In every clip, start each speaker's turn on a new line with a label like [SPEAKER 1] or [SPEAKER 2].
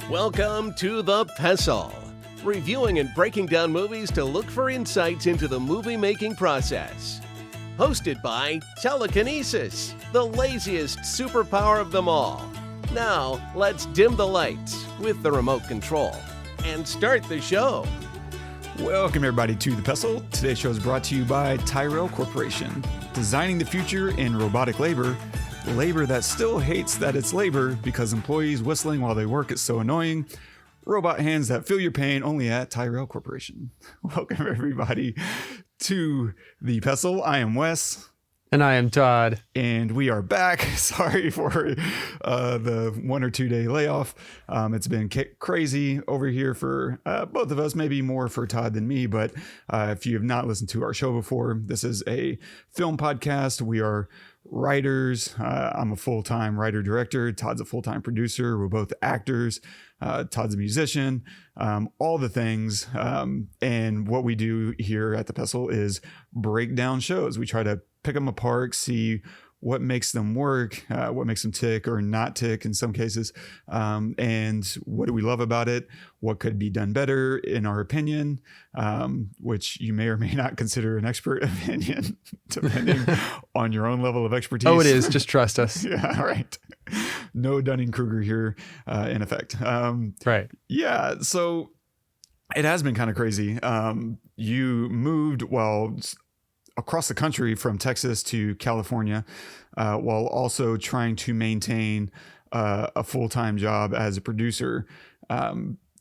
[SPEAKER 1] Welcome to the Pestle, reviewing and breaking down movies to look for insights into the movie-making process. Hosted by Telekinesis, the laziest superpower of them all. Now, let's dim the lights with the remote control and start the show.
[SPEAKER 2] Welcome everybody to The Pestle. Today's show is brought to you by Tyrell Corporation. Designing the future in robotic labor that still hates that it's labor because employees whistling while they work is so annoying. Robot hands that feel your pain only at Tyrell Corporation. Welcome everybody to The Pestle. I am Wes.
[SPEAKER 3] And I am Todd.
[SPEAKER 2] And we are back. Sorry for the 1 or 2 day layoff. It's been crazy over here for both of us, maybe more for Todd than me. But if you have not listened to our show before, this is a film podcast. We are writers. I'm a full-time writer-director. Todd's a full-time producer. We're both actors. Todd's a musician, all the things. And what we do here at The Pestle is break down shows. We try to pick them apart, see what makes them work, what makes them tick or not tick in some cases, and what do we love about it, what could be done better in our opinion, which you may or may not consider an expert opinion, depending on your own level of expertise.
[SPEAKER 3] Oh, it is. Just trust us.
[SPEAKER 2] Yeah, right. No Dunning-Kruger here, in effect.
[SPEAKER 3] Right.
[SPEAKER 2] Yeah, so it has been kind of crazy. You moved, across the country from Texas to California, while also trying to maintain a full-time job as a producer.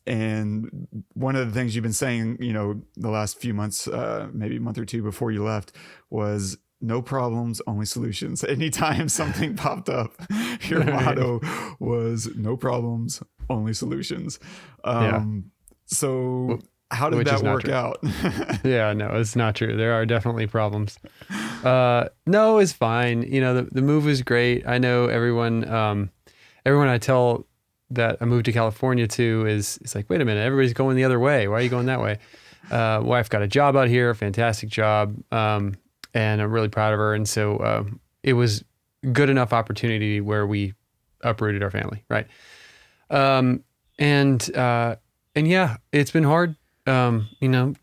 [SPEAKER 2] And one of the things you've been saying, the last few months, maybe a month or two before you left, was no problems, only solutions. Anytime something popped up, your motto was no problems, only solutions. So how did that work out?
[SPEAKER 3] Yeah, no, it's not true. There are definitely problems. No, it's fine. The move was great. I know everyone I tell that I moved to California to is like, wait a minute, everybody's going the other way. Why are you going that way? Wife got a job out here, fantastic job. And I'm really proud of her. And so it was good enough opportunity where we uprooted our family. Right. And yeah, it's been hard.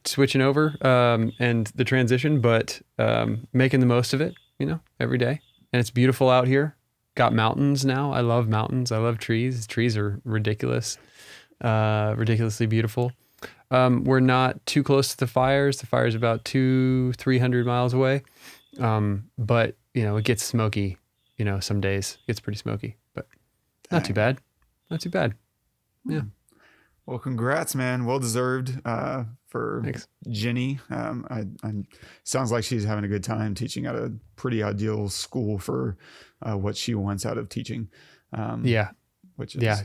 [SPEAKER 3] Switching over, and the transition, but, making the most of it, every day. And it's beautiful out here. Got mountains now. I love mountains. I love trees. Trees are ridiculously beautiful. We're not too close to the fires. The fire's about 200-300 miles away. But it gets smoky, some days it gets pretty smoky, but not too bad. Not too bad. Yeah.
[SPEAKER 2] Well, congrats, man. Well deserved for
[SPEAKER 3] Thanks.
[SPEAKER 2] Jenny. Sounds like she's having a good time teaching at a pretty ideal school for what she wants out of teaching.
[SPEAKER 3] Yeah,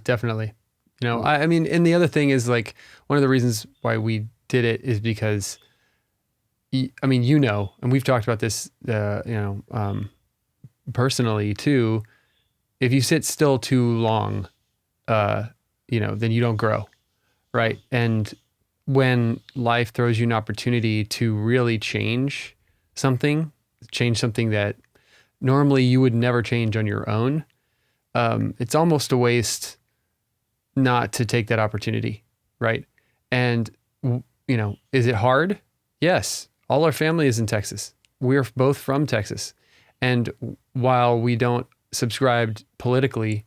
[SPEAKER 3] definitely.
[SPEAKER 2] Cool.
[SPEAKER 3] I mean, and the other thing is like one of the reasons why we did it is because, and we've talked about this, personally too. If you sit still too long, then you don't grow. Right. And when life throws you an opportunity to really change something that normally you would never change on your own, it's almost a waste not to take that opportunity. Right. And, is it hard? Yes. All our family is in Texas. We're both from Texas. And while we don't subscribe politically,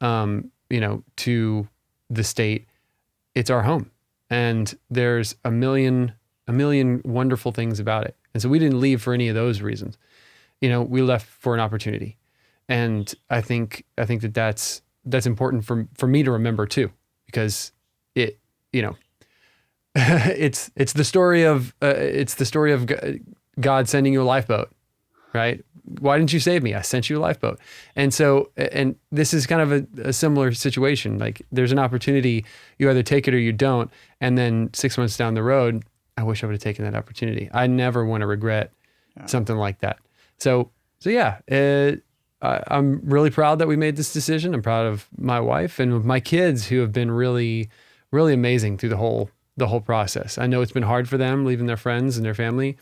[SPEAKER 3] to the state, it's our home, and there's a million wonderful things about it. And so we didn't leave for any of those reasons. We left for an opportunity. And I think that's important for me to remember too, because it, it's the story of God sending you a lifeboat, right? Why didn't you save me? I sent you a lifeboat. And so, and this is kind of a similar situation. Like there's an opportunity, you either take it or you don't. And then 6 months down the road, I wish I would have taken that opportunity. I never want to regret something like that. So yeah, I'm really proud that we made this decision. I'm proud of my wife and my kids who have been really, really amazing through the whole process. I know it's been hard for them leaving their friends and their family.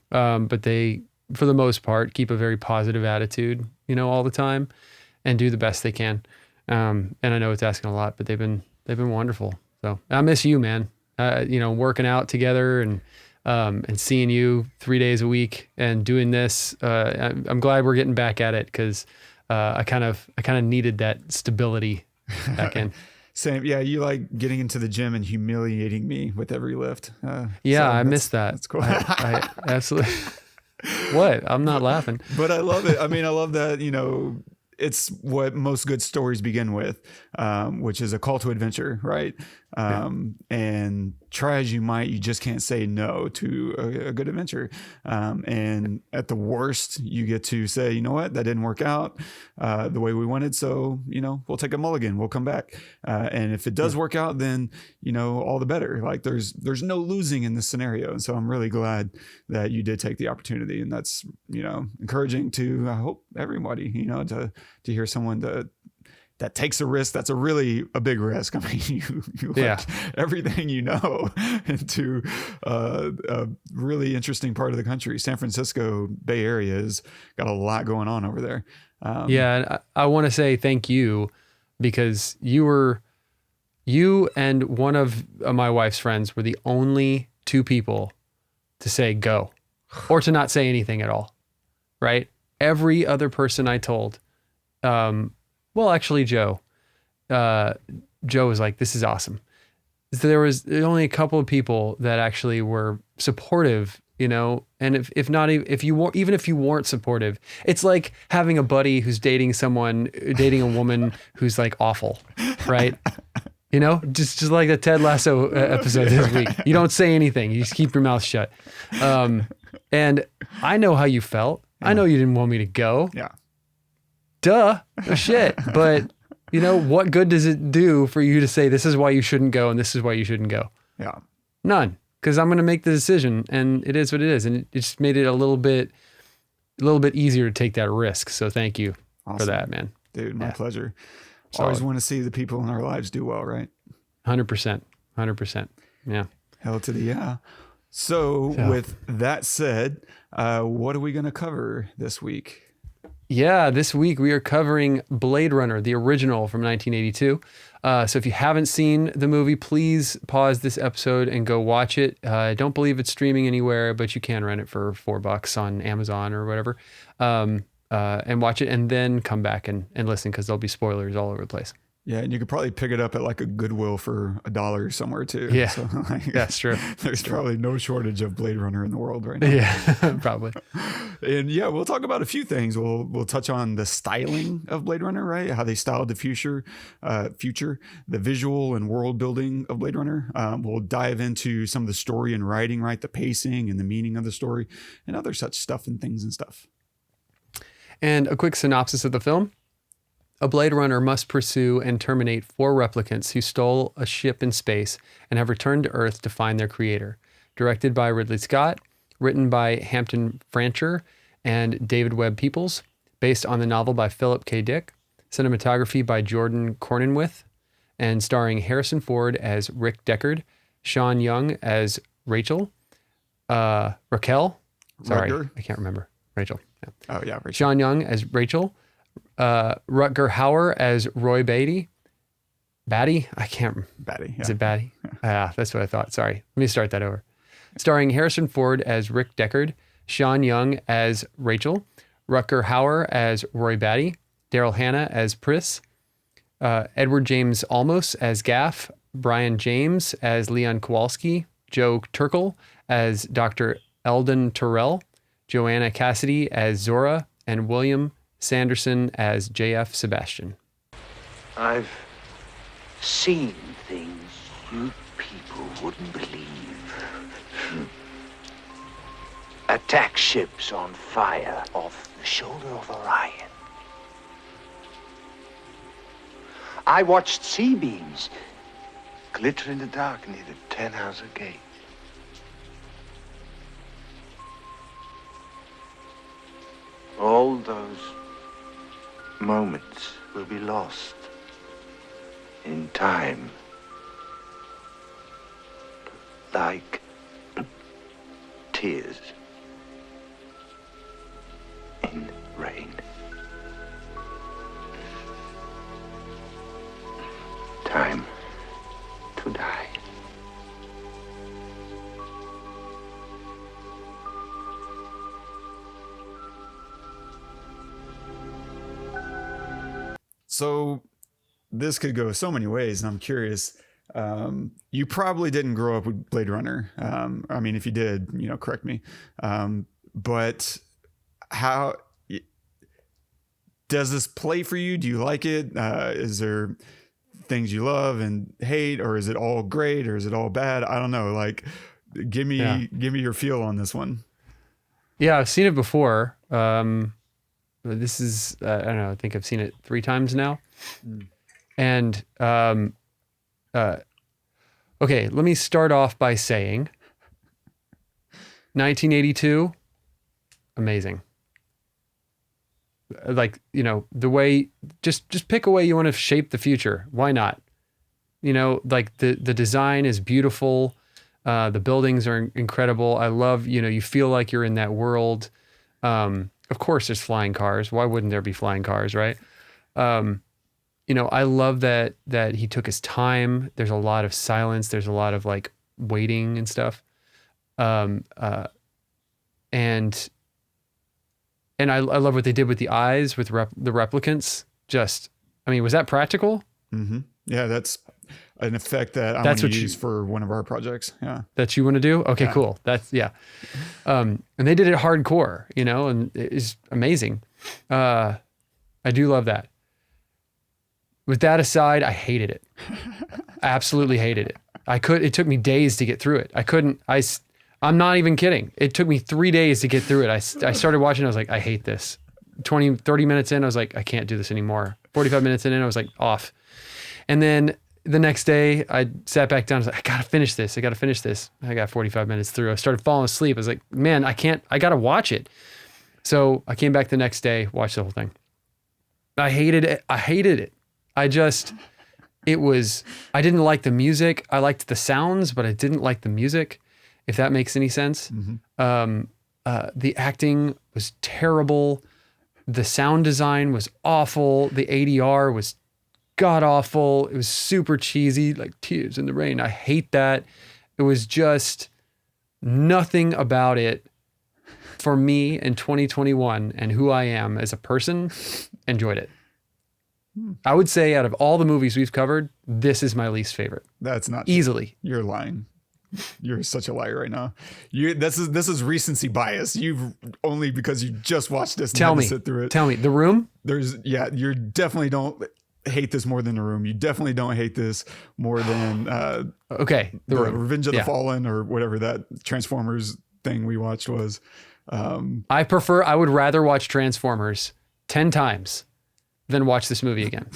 [SPEAKER 3] But they, for the most part, keep a very positive attitude, all the time, and do the best they can. And I know it's asking a lot, but they've been They've been wonderful. So I miss you, man. Working out together and seeing you 3 days a week and doing this. I'm glad we're getting back at it because I kind of needed that stability back in.
[SPEAKER 2] Same. Yeah. You like getting into the gym and humiliating me with every lift.
[SPEAKER 3] I miss that.
[SPEAKER 2] That's cool.
[SPEAKER 3] I absolutely. What? I'm not laughing.
[SPEAKER 2] But I love it. I mean, I love that, it's what most good stories begin with, which is a call to adventure, right? And try as you might, you just can't say no to a good adventure. And at the worst, you get to say, you know what, that didn't work out the way we wanted. So, we'll take a mulligan. We'll come back. And if it does work out, then, all the better. Like there's no losing in this scenario. And so I'm really glad that you did take the opportunity. And that's, encouraging to, I hope, everybody, to hear someone that takes a risk. That's a big risk. I mean, you left everything into a really interesting part of the country. San Francisco Bay Area has got a lot going on over there.
[SPEAKER 3] And I want to say thank you because you and one of my wife's friends were the only two people to say go or to not say anything at all, right? Every other person I told, actually Joe was like, this is awesome. So there was only a couple of people that actually were supportive, and if you weren't supportive, it's like having a buddy who's dating a woman who's like awful, right? Just like the Ted Lasso episode this week. You don't say anything. You just keep your mouth shut. And I know how you felt. I know you didn't want me to go.
[SPEAKER 2] Yeah.
[SPEAKER 3] Duh. No shit. But what good does it do for you to say this is why you shouldn't go and this is why you shouldn't go?
[SPEAKER 2] Yeah.
[SPEAKER 3] None. Because I'm going to make the decision and it is what it is. And it just made it a little bit easier to take that risk. So thank you for that, man.
[SPEAKER 2] Dude, my pleasure. Always want to see the people in our lives do well, right?
[SPEAKER 3] 100%. 100%. Yeah.
[SPEAKER 2] Hell to the yeah. So with that said, what are we going to cover this week?
[SPEAKER 3] Yeah, this week we are covering Blade Runner, the original from 1982. So if you haven't seen the movie, please pause this episode and go watch it. I don't believe it's streaming anywhere, but you can rent it for $4 on Amazon or whatever. And watch it and then come back and listen because there'll be spoilers all over the place. Yeah,
[SPEAKER 2] and you could probably pick it up at like a Goodwill for $1 somewhere too.
[SPEAKER 3] Yeah,
[SPEAKER 2] so,
[SPEAKER 3] that's true.
[SPEAKER 2] There's probably no shortage of Blade Runner in the world right now.
[SPEAKER 3] Yeah, probably.
[SPEAKER 2] And yeah, we'll talk about a few things. We'll touch on the styling of Blade Runner, right? How they styled the future, the visual and world building of Blade Runner. We'll dive into some of the story and writing, right? The pacing and the meaning of the story and other such stuff and things and stuff.
[SPEAKER 3] And a quick synopsis of the film. A Blade Runner must pursue and terminate 4 replicants who stole a ship in space and have returned to Earth to find their creator. Directed by Ridley Scott, written by Hampton Francher and David Webb Peoples, based on the novel by Philip K. Dick, cinematography by Jordan Cronenweth, and starring Harrison Ford as Rick Deckard, Sean Young as Rachael, Rachael, sorry,
[SPEAKER 2] Rutger?
[SPEAKER 3] I can't remember, Rachael. Yeah.
[SPEAKER 2] Oh yeah, Rachael.
[SPEAKER 3] Sean Young as Rachael, Rutger Hauer as Roy Batty. Batty? I can't.
[SPEAKER 2] Batty. Yeah.
[SPEAKER 3] Is it Batty? That's what I thought. Sorry. Let me start that over. Starring Harrison Ford as Rick Deckard, Sean Young as Rachael, Rutger Hauer as Roy Batty, Daryl Hannah as Pris, Edward James Olmos as Gaff, Brion James as Leon Kowalski, Joe Turkel as Dr. Eldon Tyrell, Joanna Cassidy as Zhora, and William Sanderson as J.F. Sebastian.
[SPEAKER 4] I've seen things you people wouldn't believe. Attack ships on fire off the shoulder of Orion. I watched sea beams glitter in the dark near the 10-house gate. All those moments will be lost in time, like tears in rain. Time
[SPEAKER 2] So this could go so many ways, and I'm curious. You probably didn't grow up with Blade Runner. I mean, if you did, correct me. But how does this play for you? Do you like it? Is there things you love and hate, or is it all great, or is it all bad? I don't know. Like, give me your feel on this one.
[SPEAKER 3] Yeah, I've seen it before. This is, I don't know, I think I've seen it 3 times now. And, okay, let me start off by saying 1982, amazing. Like, the way, just pick a way you want to shape the future. Why not? Like the design is beautiful. The buildings are incredible. I love, you feel like you're in that world. Of course there's flying cars. Why wouldn't there be flying cars, right? I love that he took his time. There's a lot of silence. There's a lot of like waiting and stuff. And I love what they did with the eyes with the replicants. Was that practical?
[SPEAKER 2] Mm-hmm. Yeah, that's an effect that I want to use for one of our projects. Yeah.
[SPEAKER 3] That you want to do? Okay, cool. That's, yeah. And they did it hardcore, and it's amazing. I do love that. With that aside, I hated it. Absolutely hated it. It took me days to get through it. I'm not even kidding. It took me 3 days to get through it. I started watching, I was like, I hate this. 30 minutes in, I was like, I can't do this anymore. 45 minutes in, I was like, off. And then the next day, I sat back down. I was like, I got to finish this. I got 45 minutes through. I started falling asleep. I was like, man, I got to watch it. So I came back the next day, watched the whole thing. I hated it. I didn't like the music. I liked the sounds, but I didn't like the music, if that makes any sense. Mm-hmm. The acting was terrible. The sound design was awful. The ADR was god awful. It was super cheesy, like Tears in the Rain. I hate that. It was just nothing about it for me in 2021 and who I am as a person enjoyed it. I would say out of all the movies we've covered, this is my least favorite.
[SPEAKER 2] That's not
[SPEAKER 3] easily.
[SPEAKER 2] You're lying. You're such a liar right now. This is recency bias. You've only because you just watched this.
[SPEAKER 3] Tell me.
[SPEAKER 2] Sit through it.
[SPEAKER 3] Tell me. The Room?
[SPEAKER 2] You definitely don't hate this more than The Room. You definitely don't hate this more than The Room. Revenge of the Fallen, or whatever that Transformers thing we watched was.
[SPEAKER 3] I would rather watch Transformers 10 times than watch this movie again.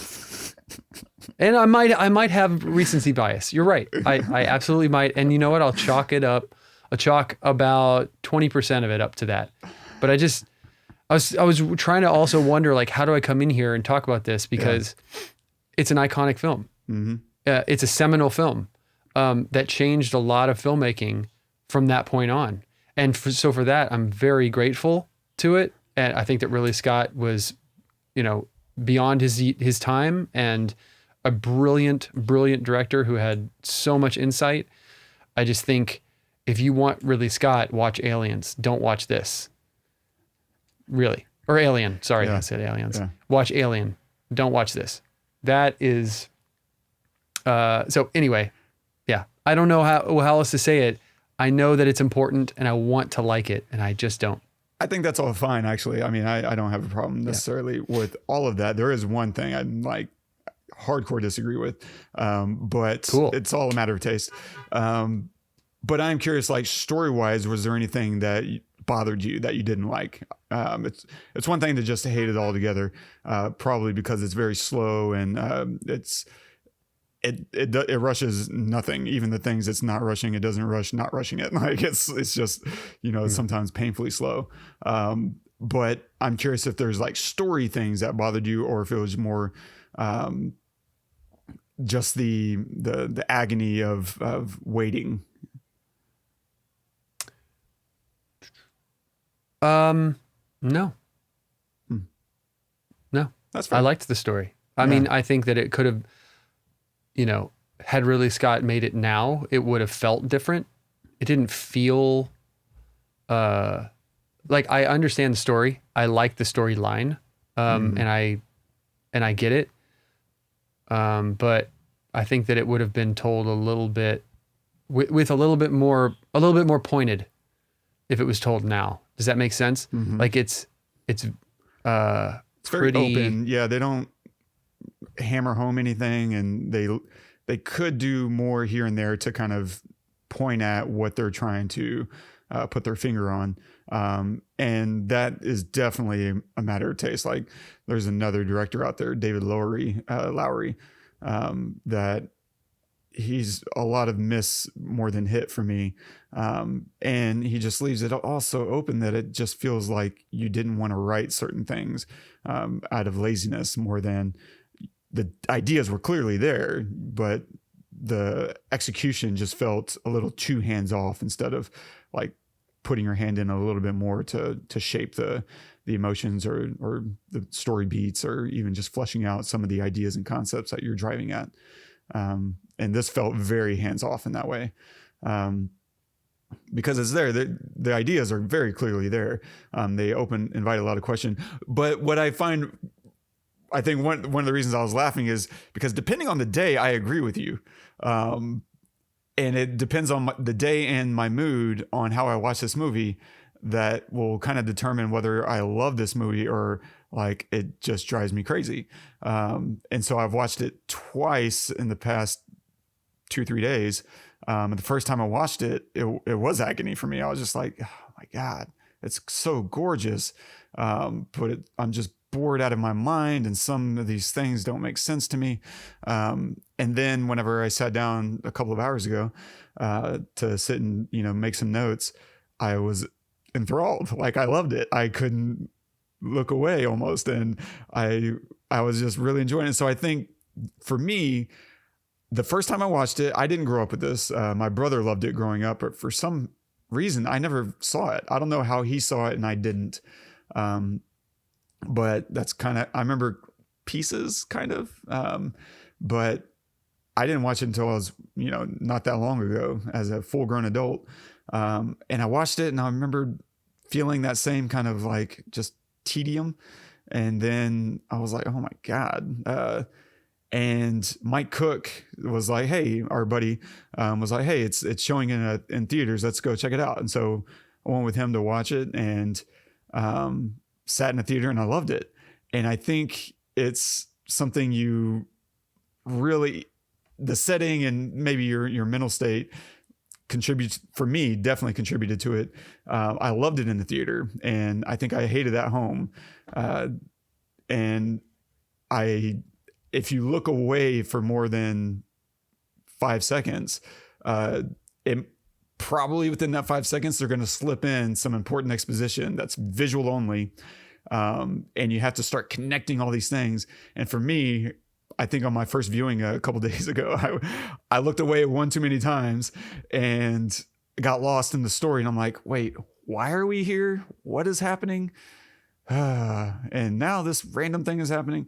[SPEAKER 3] And I might have recency bias. You're right. I absolutely might. And you know what? I'll chalk it up. I'll chalk about 20% of it up to that. But I was trying to also wonder, like, how do I come in here and talk about this? Because it's an iconic film. Mm-hmm. It's a seminal film that changed a lot of filmmaking from that point on. And so for that, I'm very grateful to it. And I think that Ridley Scott was, beyond his time, and a brilliant director who had so much insight. I just think if you want Ridley Scott, watch Aliens. Don't watch this. Really. Or Alien. Sorry, I said Aliens. Yeah. Watch Alien. Don't watch this. That is... so anyway, yeah. I don't know how else to say it. I know that it's important and I want to like it, and I just don't.
[SPEAKER 2] I think that's all fine, actually. I mean, I don't have a problem necessarily with all of that. There is one thing I hardcore disagree with, but cool. It's all a matter of taste. But I'm curious, like, story-wise, was there anything that bothered you that you didn't like? It's one thing to just hate it altogether, probably because it's very slow and it rushes nothing. Even the things it's not rushing, it doesn't rush not rushing it. Like it's just, it's sometimes painfully slow. But I'm curious if there's like story things that bothered you, or if it was more just the agony of waiting.
[SPEAKER 3] No. No.
[SPEAKER 2] That's fair.
[SPEAKER 3] I liked the story. I mean, I think that it could have, had Ridley Scott made it now, it would have felt different. It didn't feel like, I understand the story. I like the storyline. And I get it. But I think that it would have been told a little bit with a little bit more pointed if it was told now. Does that make sense?
[SPEAKER 2] Mm-hmm.
[SPEAKER 3] Like it's
[SPEAKER 2] very open. Yeah, they don't hammer home anything, and they could do more here and there to kind of point at what they're trying to put their finger on. And that is definitely a matter of taste. Like there's another director out there, David Lowery, that he's a lot of miss more than hit for me. And he just leaves it also open that it just feels like you didn't want to write certain things out of laziness more than the ideas were clearly there, but the execution just felt a little too hands off instead of like putting your hand in a little bit more to shape the emotions or the story beats, or even just fleshing out some of the ideas and concepts that you're driving at. And this felt very hands off in that way. Because it's there, the ideas are very clearly there. They invite a lot of question. But what I find, I think one of the reasons I was laughing is because depending on the day, I agree with you. And it depends on the day and my mood on how I watch this movie that will kind of determine whether I love this movie or like it just drives me crazy. And so I've watched it twice in the past 2-3 days. And the first time I watched it, it was agony for me. I was just like, oh my God, it's so gorgeous. But I'm just bored out of my mind, and some of these things don't make sense to me. And then whenever I sat down a couple of hours ago to sit and make some notes, I was enthralled. Like I loved it. I couldn't look away almost, and I was just really enjoying it. So I think for me, the first time I watched it, I didn't grow up with this. My brother loved it growing up, but for some reason I never saw it. I don't know how he saw it and I didn't. But that's kind of, I remember pieces kind of, but I didn't watch it until I was, not that long ago as a full grown adult. And I watched it and I remember feeling that same kind of like just tedium. And then I was like, oh my God. And Mike Cook was like, hey, our buddy, was like, hey, it's showing in theaters. Let's go check it out. And so I went with him to watch it, and, sat in a theater, and I loved it. And I think it's something you really, the setting and maybe your mental state contributes, for me, definitely contributed to it. I loved it in the theater, and I think I hated at home. And if you look away for more than 5 seconds, it probably within that 5 seconds, they're going to slip in some important exposition that's visual only. And you have to start connecting all these things. And for me, I think on my first viewing a couple days ago, I looked away one too many times and got lost in the story. And I'm like, wait, why are we here? What is happening? And now this random thing is happening.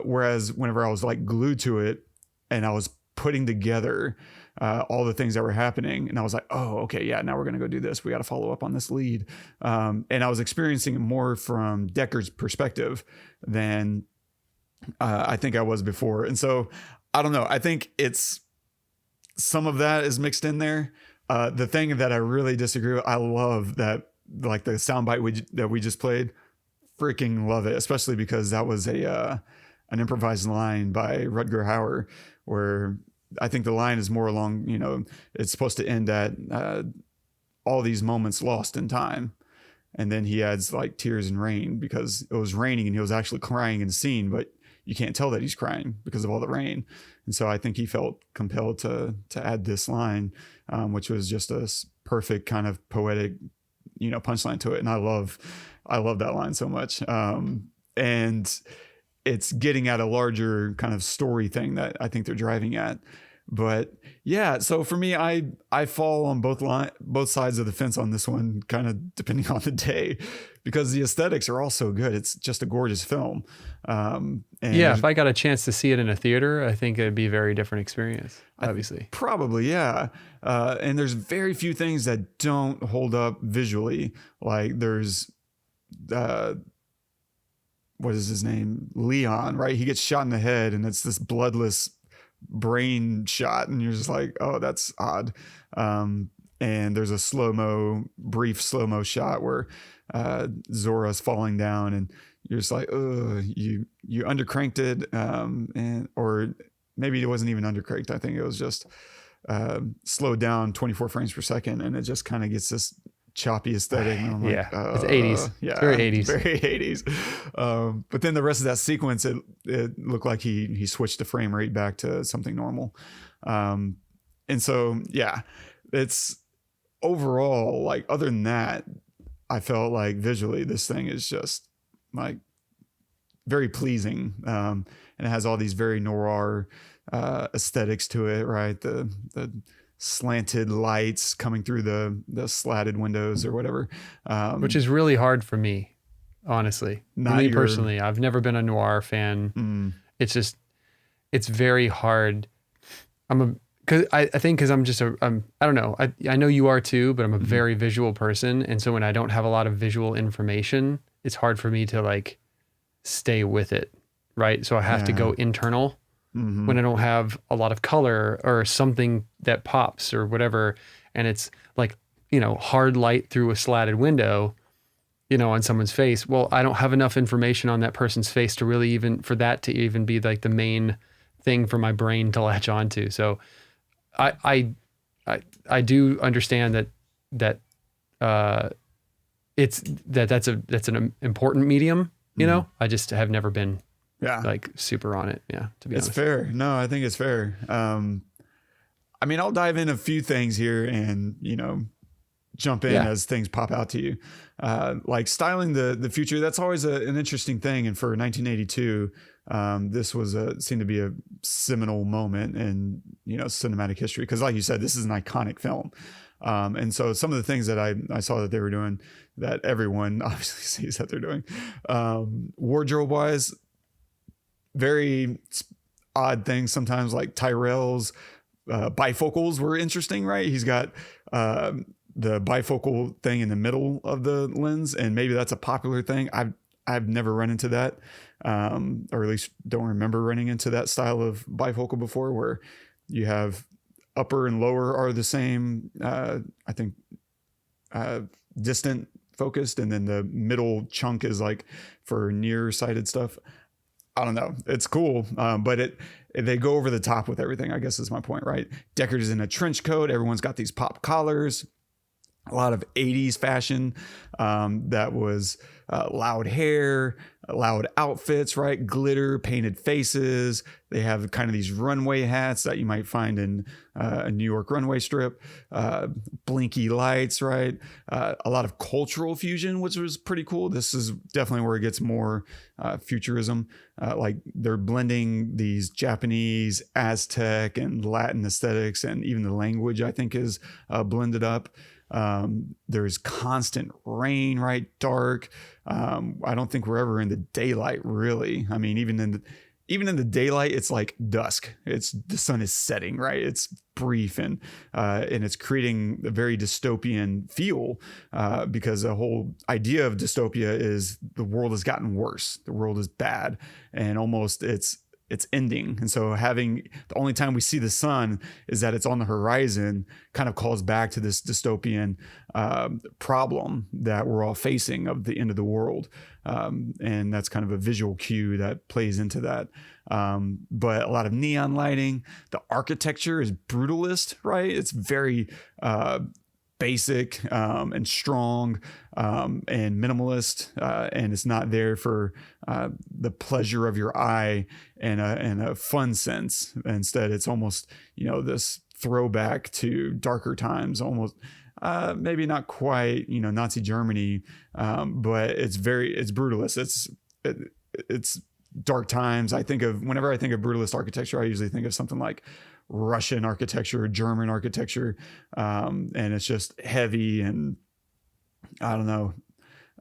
[SPEAKER 2] Whereas whenever I was like glued to it and I was putting together all the things that were happening, and I was like, oh, okay, yeah, now we're going to go do this. We got to follow up on this lead. And I was experiencing it more from Deckard's perspective than I think I was before. And so I don't know. I think it's some of that is mixed in there. The thing that I really disagree with, I love that, like the soundbite that we just played, freaking love it, especially because that was an improvised line by Rutger Hauer, where I think the line is more along, it's supposed to end at all these moments lost in time. And then he adds like tears and rain because it was raining and he was actually crying in the scene, but you can't tell that he's crying because of all the rain. And so I think he felt compelled to add this line, which was just a perfect kind of poetic, punchline to it. And I love that line so much. And it's getting at a larger kind of story thing that I think they're driving at. But yeah, so for me, I fall on both sides of the fence on this one, kind of depending on the day, because the aesthetics are all so good. It's just a gorgeous film. And
[SPEAKER 3] yeah, if I got a chance to see it in a theater, I think it'd be a very different experience, obviously.
[SPEAKER 2] Probably, yeah. And there's very few things that don't hold up visually. Like there's what is his name? Leon, right? He gets shot in the head and it's this bloodless brain shot. And you're just like, oh, that's odd. And there's a brief slow-mo shot where Zhora's falling down and you're just like, oh, you undercranked it. Or maybe it wasn't even undercranked. I think it was just slowed down 24 frames per second. And it just kind of gets this choppy aesthetic. And I'm like,
[SPEAKER 3] it's 80s.
[SPEAKER 2] Yeah,
[SPEAKER 3] it's very 80s.
[SPEAKER 2] Very 80s. But then the rest of that sequence, it looked like he switched the frame rate back to something normal. And so, yeah, it's overall, like, other than that, I felt like visually this thing is just like very pleasing. And it has all these very noir aesthetics to it, right? The slanted lights coming through the slatted windows or whatever,
[SPEAKER 3] which is really hard for me, honestly. Me personally, I've never been a noir fan. It's very hard. I think because I'm just I don't know. I know you are too, but I'm a very visual person, and so when I don't have a lot of visual information, it's hard for me to like stay with it, right? So I have to go internal. When I don't have a lot of color or something that pops or whatever. And it's like, hard light through a slatted window, on someone's face. Well, I don't have enough information on that person's face to really for that to even be like the main thing for my brain to latch onto. So I do understand that that's an important medium, I just have never been like super on it. Yeah. To be honest.
[SPEAKER 2] It's fair. No, I think it's fair. I mean, I'll dive in a few things here and, jump in as things pop out to you. Like styling the future, that's always an interesting thing. And for 1982, this was seemed to be a seminal moment in, cinematic history. Cause like you said, this is an iconic film. And so some of the things that I saw that they were doing that everyone obviously sees that they're doing, wardrobe wise, very odd things sometimes, like Tyrell's bifocals were interesting, right? He's got the bifocal thing in the middle of the lens, and maybe that's a popular thing. I've never run into that, or at least don't remember running into that style of bifocal before, where you have upper and lower are the same, I think distant focused, and then the middle chunk is like for near-sighted stuff. I don't know. It's cool, but they go over the top with everything, I guess is my point, right? Deckard is in a trench coat. Everyone's got these pop collars. A lot of 80s fashion that was loud hair, loud outfits, right? Glitter, painted faces. They have kind of these runway hats that you might find in a New York runway strip. Blinky lights, right? A lot of cultural fusion, which was pretty cool. This is definitely where it gets more futurism. Like they're blending these Japanese, Aztec, and Latin aesthetics, and even the language, I think, is blended up. There's constant rain, right? Dark. I don't think we're ever in the daylight, really. I mean, even in the daylight, it's like dusk. The sun is setting, right? It's brief and it's creating a very dystopian feel because the whole idea of dystopia is the world has gotten worse. The world is bad, and almost it's ending. And so having the only time we see the sun is that it's on the horizon kind of calls back to this dystopian problem that we're all facing of the end of the world. And that's kind of a visual cue that plays into that. But a lot of neon lighting. The architecture is brutalist, right? It's very basic and strong and minimalist, and it's not there for the pleasure of your eye and a fun sense. Instead, it's almost this throwback to darker times, almost maybe not quite Nazi Germany, but it's brutalist. It's dark times. Whenever I think of brutalist architecture, I usually think of something like Russian architecture, German architecture, and it's just heavy and I don't know.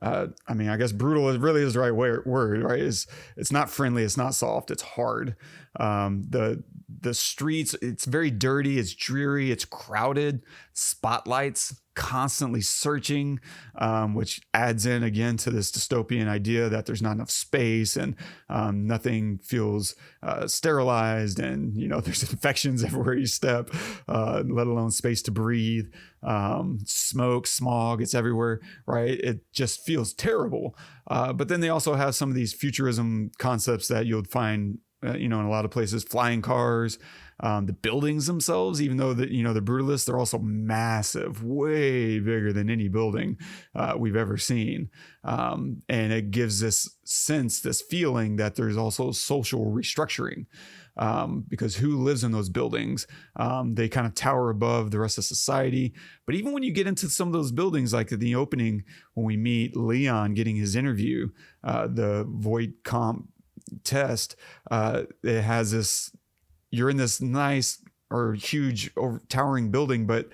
[SPEAKER 2] I mean, I guess brutal really is the right word, right? It's not friendly, it's not soft, it's hard. The streets, it's very dirty, it's dreary, it's crowded. Spotlights, constantly searching, which adds in again to this dystopian idea that there's not enough space and nothing feels sterilized, and there's infections everywhere you step, let alone space to breathe. Smoke, smog, it's everywhere, right? It just feels terrible. But then they also have some of these futurism concepts that you'll find in a lot of places. Flying cars, the buildings themselves, even though the brutalists, they're also massive, way bigger than any building we've ever seen. And it gives this sense, this feeling that there's also social restructuring, because who lives in those buildings? They kind of tower above the rest of society. But even when you get into some of those buildings, like in the opening, when we meet Leon getting his interview, the void comp test, it has this, you're in this nice or huge towering building, but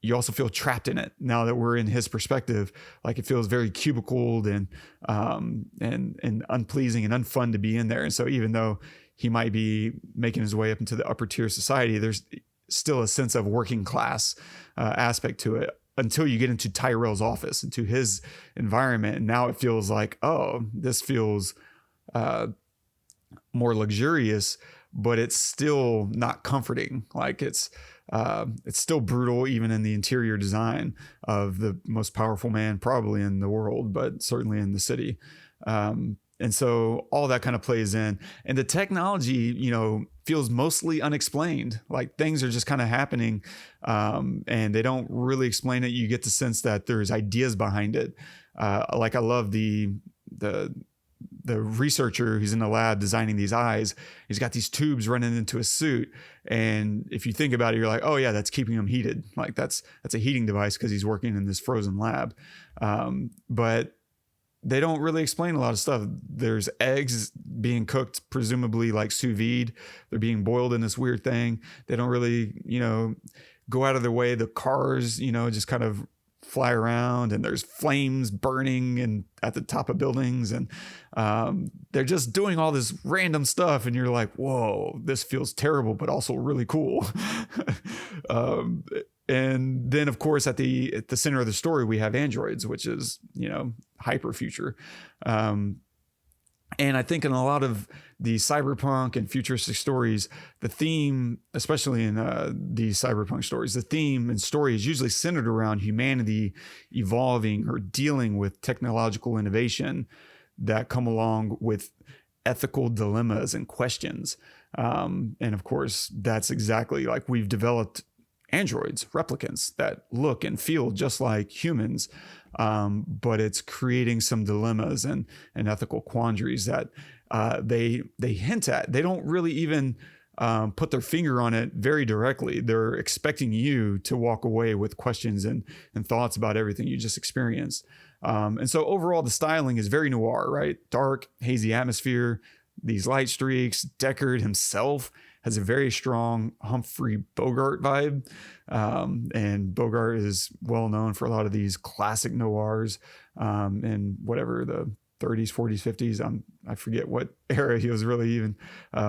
[SPEAKER 2] you also feel trapped in it. Now that we're in his perspective, like it feels very cubicled and unpleasing and unfun to be in there. And so even though he might be making his way up into the upper tier society, there's still a sense of working class aspect to it, until you get into Tyrell's office, into his environment. And now it feels like, oh, this feels more luxurious, but it's still not comforting. Like it's still brutal, even in the interior design of the most powerful man probably in the world, but certainly in the city. And so all that kind of plays in, and the technology, feels mostly unexplained. Like things are just kind of happening, and they don't really explain it. You get the sense that there's ideas behind it. Like I love the researcher who's in the lab designing these eyes. He's got these tubes running into a suit, and if you think about it, you're like, oh yeah, that's keeping him heated. Like that's a heating device because he's working in this frozen lab. But they don't really explain a lot of stuff. There's eggs being cooked, presumably like sous vide. They're being boiled in this weird thing. They don't really, go out of their way. The cars, just kind of fly around, and there's flames burning and at the top of buildings, and they're just doing all this random stuff, and you're like, whoa, this feels terrible but also really cool. And then of course at the center of the story we have androids, which is hyper future. And I think in a lot of the cyberpunk and futuristic stories, the theme, especially in these cyberpunk stories, the theme and story is usually centered around humanity evolving or dealing with technological innovation that come along with ethical dilemmas and questions. And of course, that's exactly like we've developed androids, replicants that look and feel just like humans. But it's creating some dilemmas and ethical quandaries that they hint at. They don't really even put their finger on it very directly. They're expecting you to walk away with questions and thoughts about everything you just experienced. And so overall, the styling is very noir, right? Dark, hazy atmosphere, these light streaks. Deckard himself has a very strong Humphrey Bogart vibe. And Bogart is well known for a lot of these classic noirs in whatever the 30s, 40s, 50s. I forget what era he was really even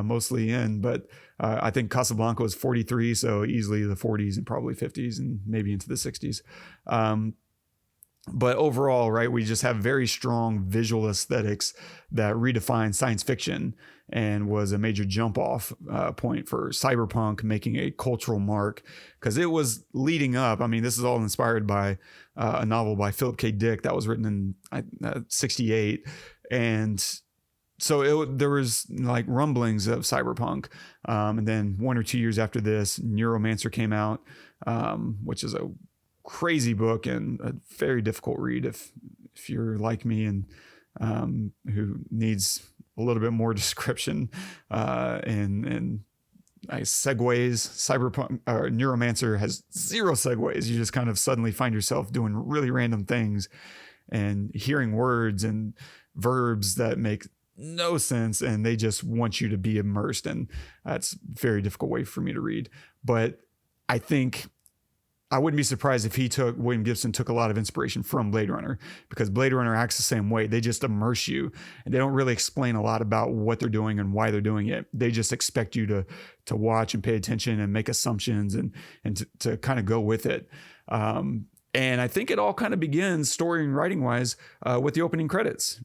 [SPEAKER 2] mostly in, but I think Casablanca was 43, so easily the 40s and probably 50s and maybe into the 60s. But overall, right, we just have very strong visual aesthetics that redefine science fiction and was a major jump off point for cyberpunk, making a cultural mark because it was leading up. I mean, this is all inspired by a novel by Philip K. Dick that was written in 68. And so there was like rumblings of cyberpunk. And then 1 or 2 years after this, Neuromancer came out, which is a crazy book and a very difficult read if you're like me and who needs a little bit more description and segues. Cyberpunk Neuromancer has zero segues. You just kind of suddenly find yourself doing really random things and hearing words and verbs that make no sense, and they just want you to be immersed, and that's a very difficult way for me to read. But I think I wouldn't be surprised if William Gibson took a lot of inspiration from Blade Runner, because Blade Runner acts the same way. They just immerse you, and they don't really explain a lot about what they're doing and why they're doing it. They just expect you to watch and pay attention and make assumptions and to kind of go with it. And And I think it all kind of begins story and writing wise with the opening credits,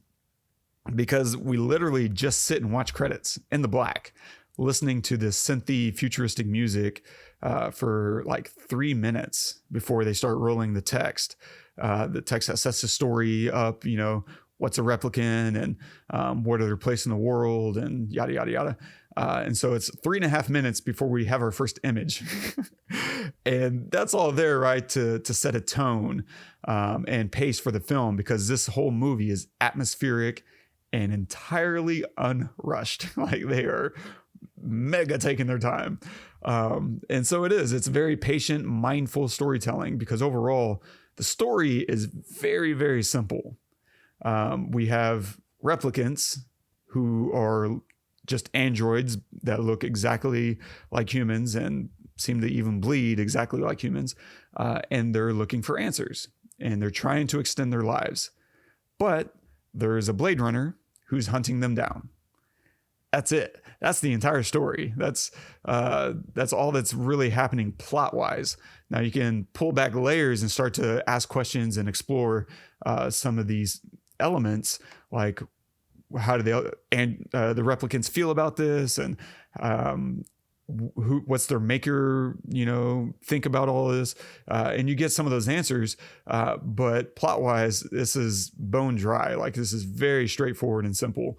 [SPEAKER 2] because we literally just sit and watch credits in the black, listening to this synthy futuristic music for like 3 minutes before they start rolling the text. The text that sets the story up, you know, what's a replicant and what are their place in the world and yada, yada, yada. And so it's 3.5 minutes before we have our first image. And that's all there, right, to set a tone and pace for the film, because this whole movie is atmospheric and entirely unrushed. Like, they are mega taking their time. And so it's very patient, mindful storytelling, because overall the story is very, very simple. We have replicants who are just androids that look exactly like humans and seem to even bleed exactly like humans. And they're looking for answers, and they're trying to extend their lives. But there's a Blade Runner who's hunting them down. That's it. That's the entire story. That's all that's really happening plot wise. Now you can pull back layers and start to ask questions and explore some of these elements, like how do the replicants feel about this, and what's their maker, you know, think about all this, and you get some of those answers. But plot wise, this is bone dry. Like, this is very straightforward and simple.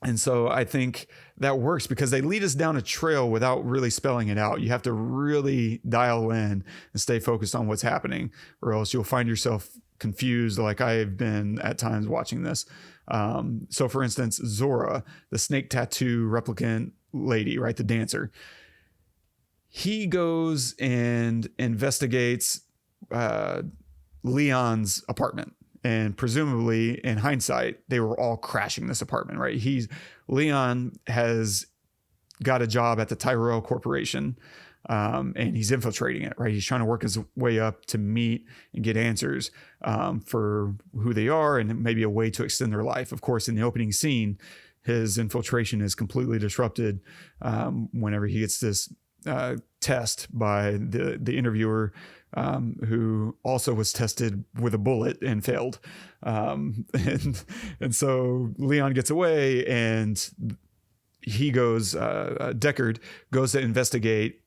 [SPEAKER 2] And so I think that works because they lead us down a trail without really spelling it out. You have to really dial in and stay focused on what's happening, or else you'll find yourself confused, like I've been at times watching this. So for instance, Zhora, the snake tattoo replicant lady, right, the dancer, he goes and investigates Leon's apartment. And presumably, in hindsight, they were all crashing this apartment, right? Leon has got a job at the Tyrell Corporation, and he's infiltrating it, right? He's trying to work his way up to meet and get answers for who they are, and maybe a way to extend their life. Of course, in the opening scene, his infiltration is completely disrupted whenever he gets this test by the interviewer, who also was tested with a bullet and failed. And so Leon gets away, and he goes, Deckard goes to investigate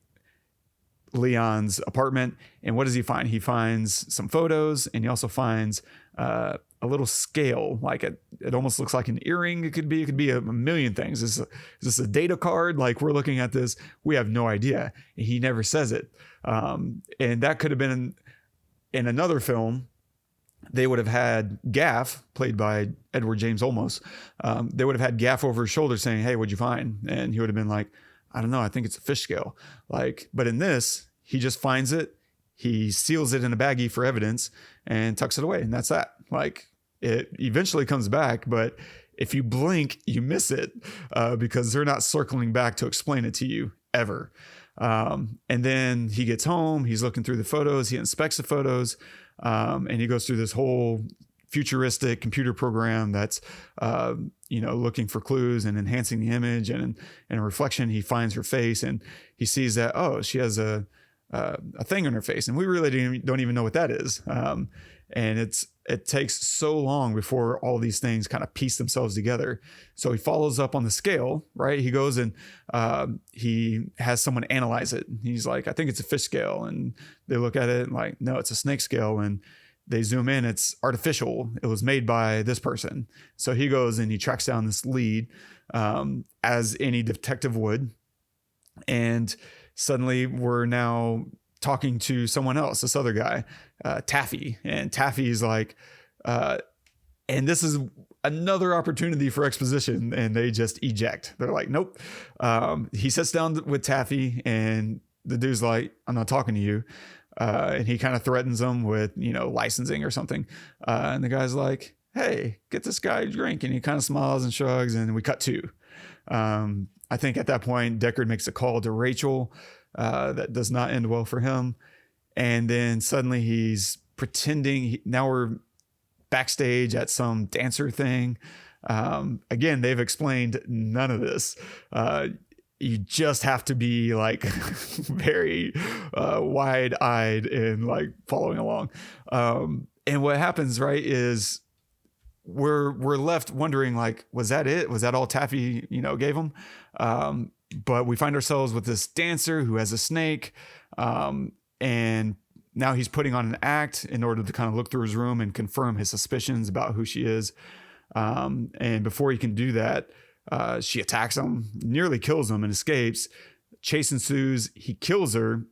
[SPEAKER 2] Leon's apartment. And what does he find? He finds some photos, and he also finds a little scale, like it almost looks like an earring. It could be a million things. Is this a data card? Like, we're looking at this, we have no idea. He never says it. And that could have been in another film. They would have had Gaff, played by Edward James Olmos. They would have had Gaff over his shoulder saying, "Hey, what'd you find?" And he would have been like, "I don't know. I think it's a fish scale." Like, but in this, he just finds it. He seals it in a baggie for evidence and tucks it away. And that's that. Like, it eventually comes back, but if you blink, you miss it because they're not circling back to explain it to you ever. And then he gets home, he's looking through the photos, he inspects the photos, and he goes through this whole futuristic computer program that's, looking for clues and enhancing the image. And in a reflection, he finds her face, and he sees that, oh, she has a thing on her face, and we really don't even know what that is. And it takes so long before all these things kind of piece themselves together. So he follows up on the scale, right? He goes and he has someone analyze it. He's like, "I think it's a fish scale." And they look at it and like, "No, it's a snake scale." And they zoom in, it's artificial. It was made by this person. So he goes and he tracks down this lead, as any detective would. And suddenly we're now talking to someone else, this other guy, Taffy. And Taffy's like, and this is another opportunity for exposition, and they just eject. They're like, "Nope." He sits down with Taffy, and the dude's like, "I'm not talking to you." And he kind of threatens them with, licensing or something. And the guy's like, "Hey, get this guy a drink." And he kind of smiles and shrugs, and we cut to. I think at that point, Deckard makes a call to Rachael. That does not end well for him. And then suddenly he's pretending. Now we're backstage at some dancer thing. Again, they've explained none of this. you just have to be like very wide-eyed and like following along. And what happens, right, is we're left wondering, like, was that it? Was that all Taffy, gave him? But we find ourselves with this dancer who has a snake, and now he's putting on an act in order to kind of look through his room and confirm his suspicions about who she is. And before he can do that, she attacks him, nearly kills him, and escapes. Chase ensues. He kills her,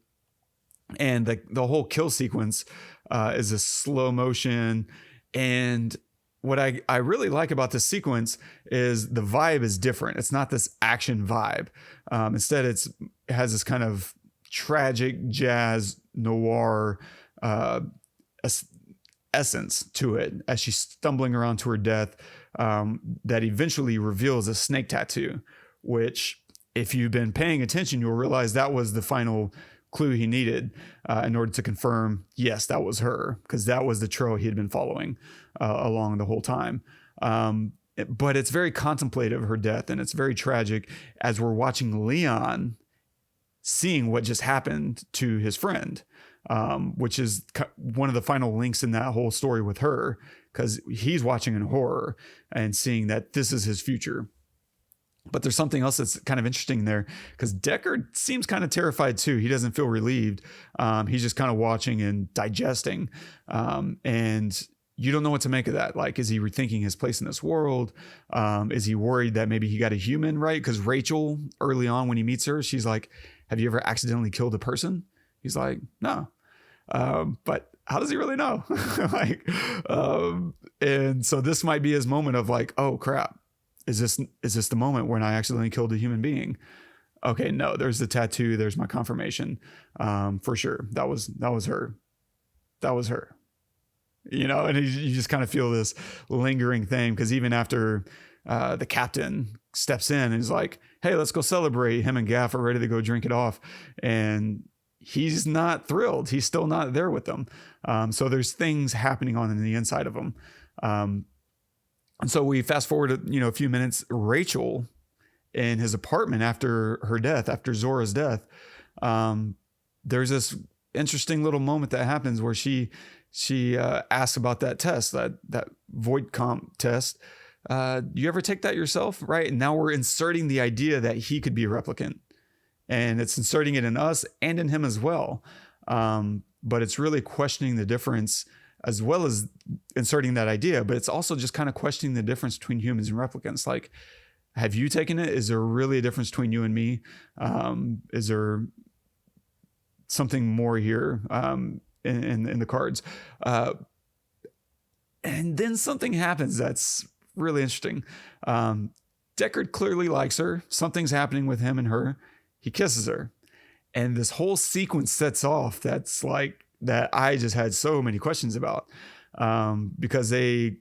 [SPEAKER 2] and the whole kill sequence is a slow motion. And what I really like about this sequence is the vibe is different. It's not this action vibe. Instead, it has this kind of tragic jazz noir essence to it as she's stumbling around to her death, that eventually reveals a snake tattoo, which, if you've been paying attention, you'll realize that was the final clue he needed in order to confirm, yes, that was her, because that was the trail he had been following along the whole time. But it's very contemplative, her death, and it's very tragic as we're watching Leon seeing what just happened to his friend, which is one of the final links in that whole story with her, because he's watching in horror and seeing that this is his future. But there's something else that's kind of interesting there, because Deckard seems kind of terrified too. He doesn't feel relieved. He's just kind of watching and digesting. And you don't know what to make of that. Like, is he rethinking his place in this world? Is he worried that maybe he got a human, right? Because Rachael, early on when he meets her, she's like, have you ever accidentally killed a person? He's like, no. But how does he really know? And so this might be his moment of like, oh crap. Is this the moment when I accidentally killed a human being? Okay, no, there's the tattoo. There's my confirmation. For sure. That was her. That was her. And you just kind of feel this lingering thing, because even after the captain steps in and is like, hey, let's go celebrate, him and Gaff are ready to go drink it off. And he's not thrilled. He's still not there with them. So there's things happening on the inside of him. And so we fast forward, a few minutes. Rachael in his apartment after her death, after Zhora's death, there's this interesting little moment that happens where she asks about that test, that void comp test. You ever take that yourself? Right. And now we're inserting the idea that he could be a replicant, and it's inserting it in us and in him as well. But it's really questioning the difference, as well as inserting that idea, but it's also just kind of questioning the difference between humans and replicants. Like, have you taken it? Is there really a difference between you and me? Is there something more here in the cards? And then something happens that's really interesting. Deckard clearly likes her. Something's happening with him and her. He kisses her. And this whole sequence sets off that's like, that I just had so many questions about, because they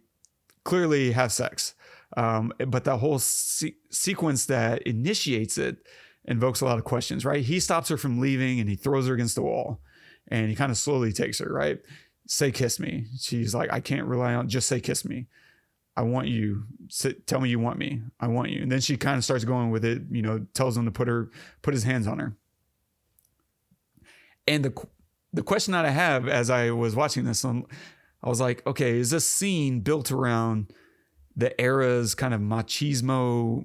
[SPEAKER 2] clearly have sex. But the whole sequence that initiates it invokes a lot of questions, right? He stops her from leaving and he throws her against the wall, and he kind of slowly takes her, right? Say, kiss me. She's like, I can't rely on, just say, kiss me. I want you. Tell me you want me. I want you. And then she kind of starts going with it, tells him to put his hands on her. And the question that I have as I was watching this, I was like, okay, is this scene built around the era's kind of machismo,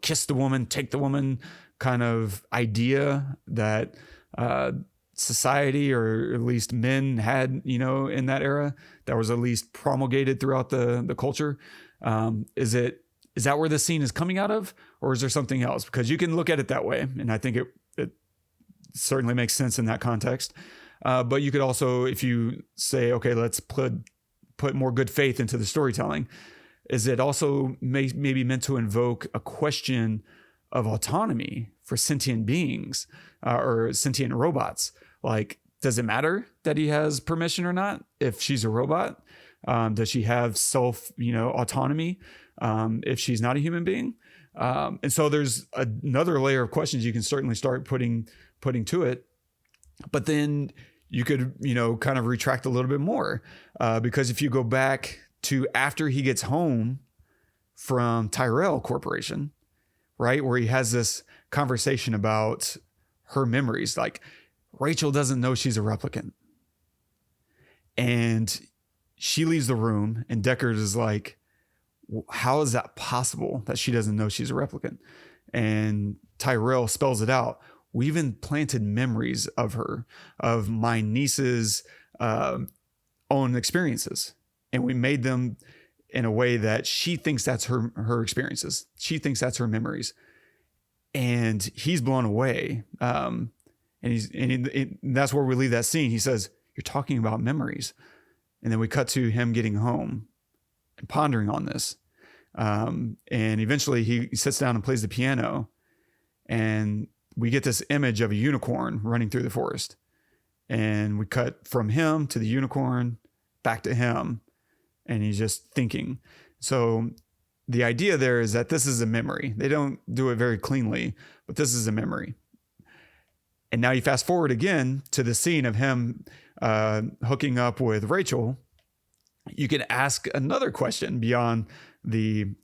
[SPEAKER 2] kiss the woman, take the woman kind of idea that society, or at least men had, in that era, that was at least promulgated throughout the culture? Is that where this scene is coming out of, or is there something else? Because you can look at it that way, and I think it certainly makes sense in that context. But you could also, if you say, okay, let's put more good faith into the storytelling, is it also maybe meant to invoke a question of autonomy for sentient beings or sentient robots? Like, does it matter that he has permission or not if she's a robot? Does she have self, autonomy if she's not a human being? And so there's another layer of questions you can certainly start putting to it. But then you could, kind of retract a little bit more, because if you go back to after he gets home from Tyrell Corporation, right, where he has this conversation about her memories. Like, Rachael doesn't know she's a replicant. And she leaves the room, and Deckard is like, how is that possible that she doesn't know she's a replicant? And Tyrell spells it out. We've implanted memories of her, of my niece's own experiences. And we made them in a way that she thinks that's her experiences. She thinks that's her memories. And he's blown away. And that's where we leave that scene. He says, you're talking about memories. And then we cut to him getting home and pondering on this. And eventually he sits down and plays the piano, and we get this image of a unicorn running through the forest. And we cut from him to the unicorn, back to him, and he's just thinking. So the idea there is that this is a memory. They don't do it very cleanly, but this is a memory. And now you fast forward again to the scene of him hooking up with Rachael. You can ask another question beyond the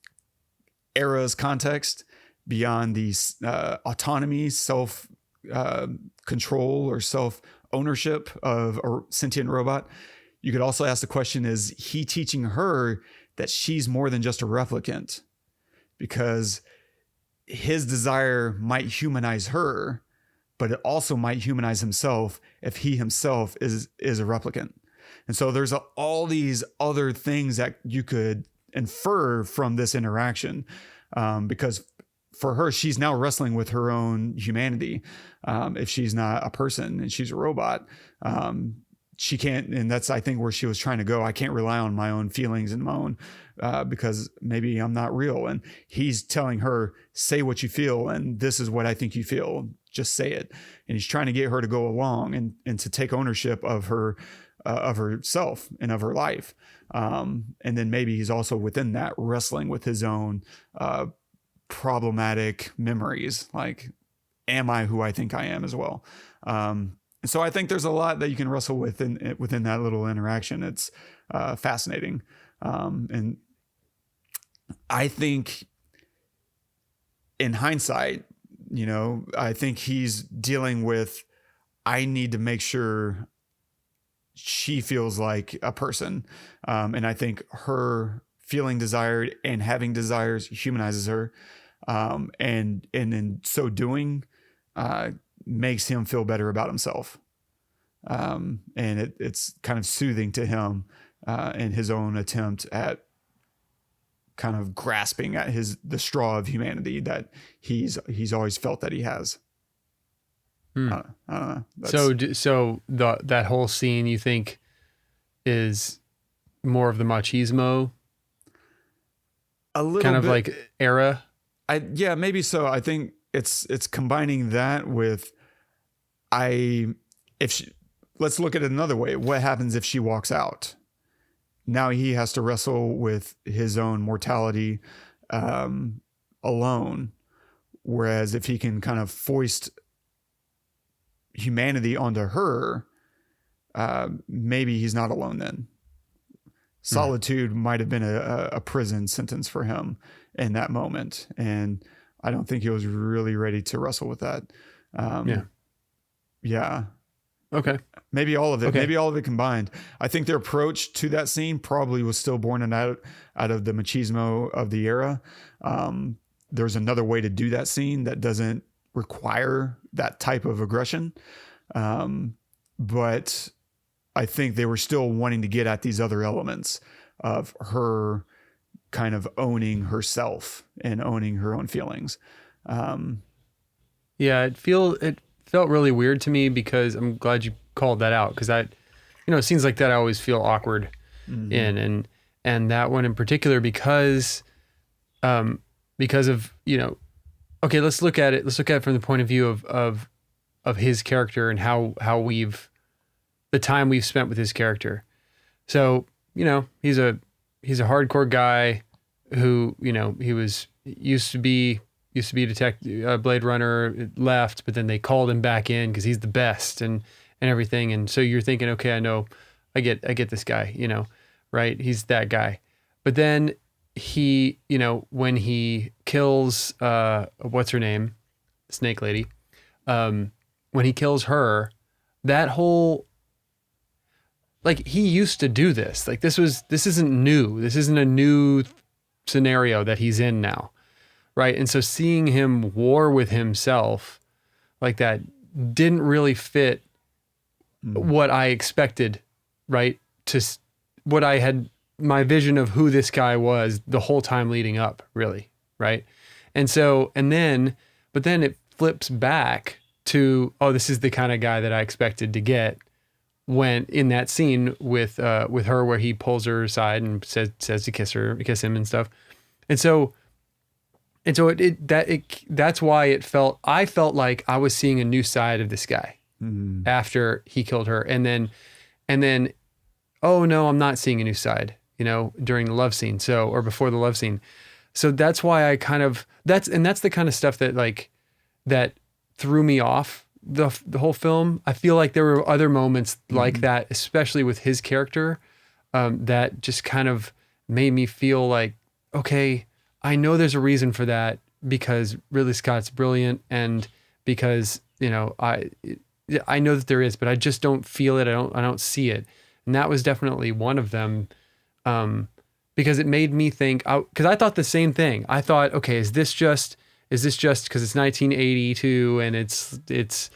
[SPEAKER 2] era's context, beyond the autonomy, self control, or self ownership of a sentient robot. You could also ask the question, is he teaching her that she's more than just a replicant? Because his desire might humanize her, but it also might humanize himself if he himself is a replicant. And so there's all these other things that you could infer from this interaction, because for her, she's now wrestling with her own humanity. If she's not a person and she's a robot, she can't, and that's, I think, where she was trying to go. I can't rely on my own feelings and my own, because maybe I'm not real. And he's telling her, say what you feel, and this is what I think you feel. Just say it. And he's trying to get her to go along and to take ownership of herself and of her life. And then maybe he's also within that wrestling with his own problematic memories. Like, am I who I think I am as well? So I think there's a lot that you can wrestle with within that little interaction. It's fascinating. And I think in hindsight, I think he's dealing with, I need to make sure she feels like a person. And I think her feeling desired and having desires humanizes her. And in so doing, makes him feel better about himself. And it's kind of soothing to him in his own attempt at kind of grasping at the straw of humanity that he's always felt that he has. I don't know.
[SPEAKER 3] So that whole scene, you think, is more of the machismo,
[SPEAKER 2] a little
[SPEAKER 3] kind of
[SPEAKER 2] bit,
[SPEAKER 3] like era?
[SPEAKER 2] Yeah, maybe so. I think it's combining that with let's look at it another way. What happens if she walks out? Now he has to wrestle with his own mortality alone. Whereas if he can kind of foist humanity onto her, maybe he's not alone then. Solitude might have been a prison sentence for him in that moment. And I don't think he was really ready to wrestle with that. Yeah.
[SPEAKER 3] Okay.
[SPEAKER 2] Maybe all of it.
[SPEAKER 3] Okay.
[SPEAKER 2] Maybe all of it combined. I think their approach to that scene probably was still born out of the machismo of the era. There's another way to do that scene that doesn't require that type of aggression. But I think they were still wanting to get at these other elements of her kind of owning herself and owning her own feelings.
[SPEAKER 3] Yeah, it felt really weird to me, because I'm glad you called that out, because scenes like that I always feel awkward in, and that one in particular because of okay, let's look at it from the point of view of his character and how the time we've spent with his character. So he's a hardcore guy who he used to be a Blade Runner, left, but then they called him back in because he's the best and everything. And so you're thinking, okay, I get this guy, right? He's that guy. But then he, when he kills, what's her name? snake lady, when he kills her, that whole, like, he used to do this. Like, this isn't new. This isn't a new scenario that he's in now. Right. And so seeing him war with himself like that didn't really fit what I expected, right? To what I had, my vision of who this guy was the whole time leading up, really. Right. And so, but then it flips back to, oh, this is the kind of guy that I expected to get when in that scene with her, where he pulls her aside and says to kiss him and stuff. And so that's why I felt like I was seeing a new side of this guy after he killed her. And then, oh no, I'm not seeing a new side, during the love scene. Or before the love scene. So that's why I that's the kind of stuff that threw me off the whole film. I feel like there were other moments like that, especially with his character, that just kind of made me feel like, okay, I know there's a reason for that, because Ridley Scott's brilliant, and because, I know that there is, but I just don't feel it. I don't see it. And that was definitely one of them. Because it made me think, because I thought the same thing. I thought, okay, is this just because it's 1982 and it's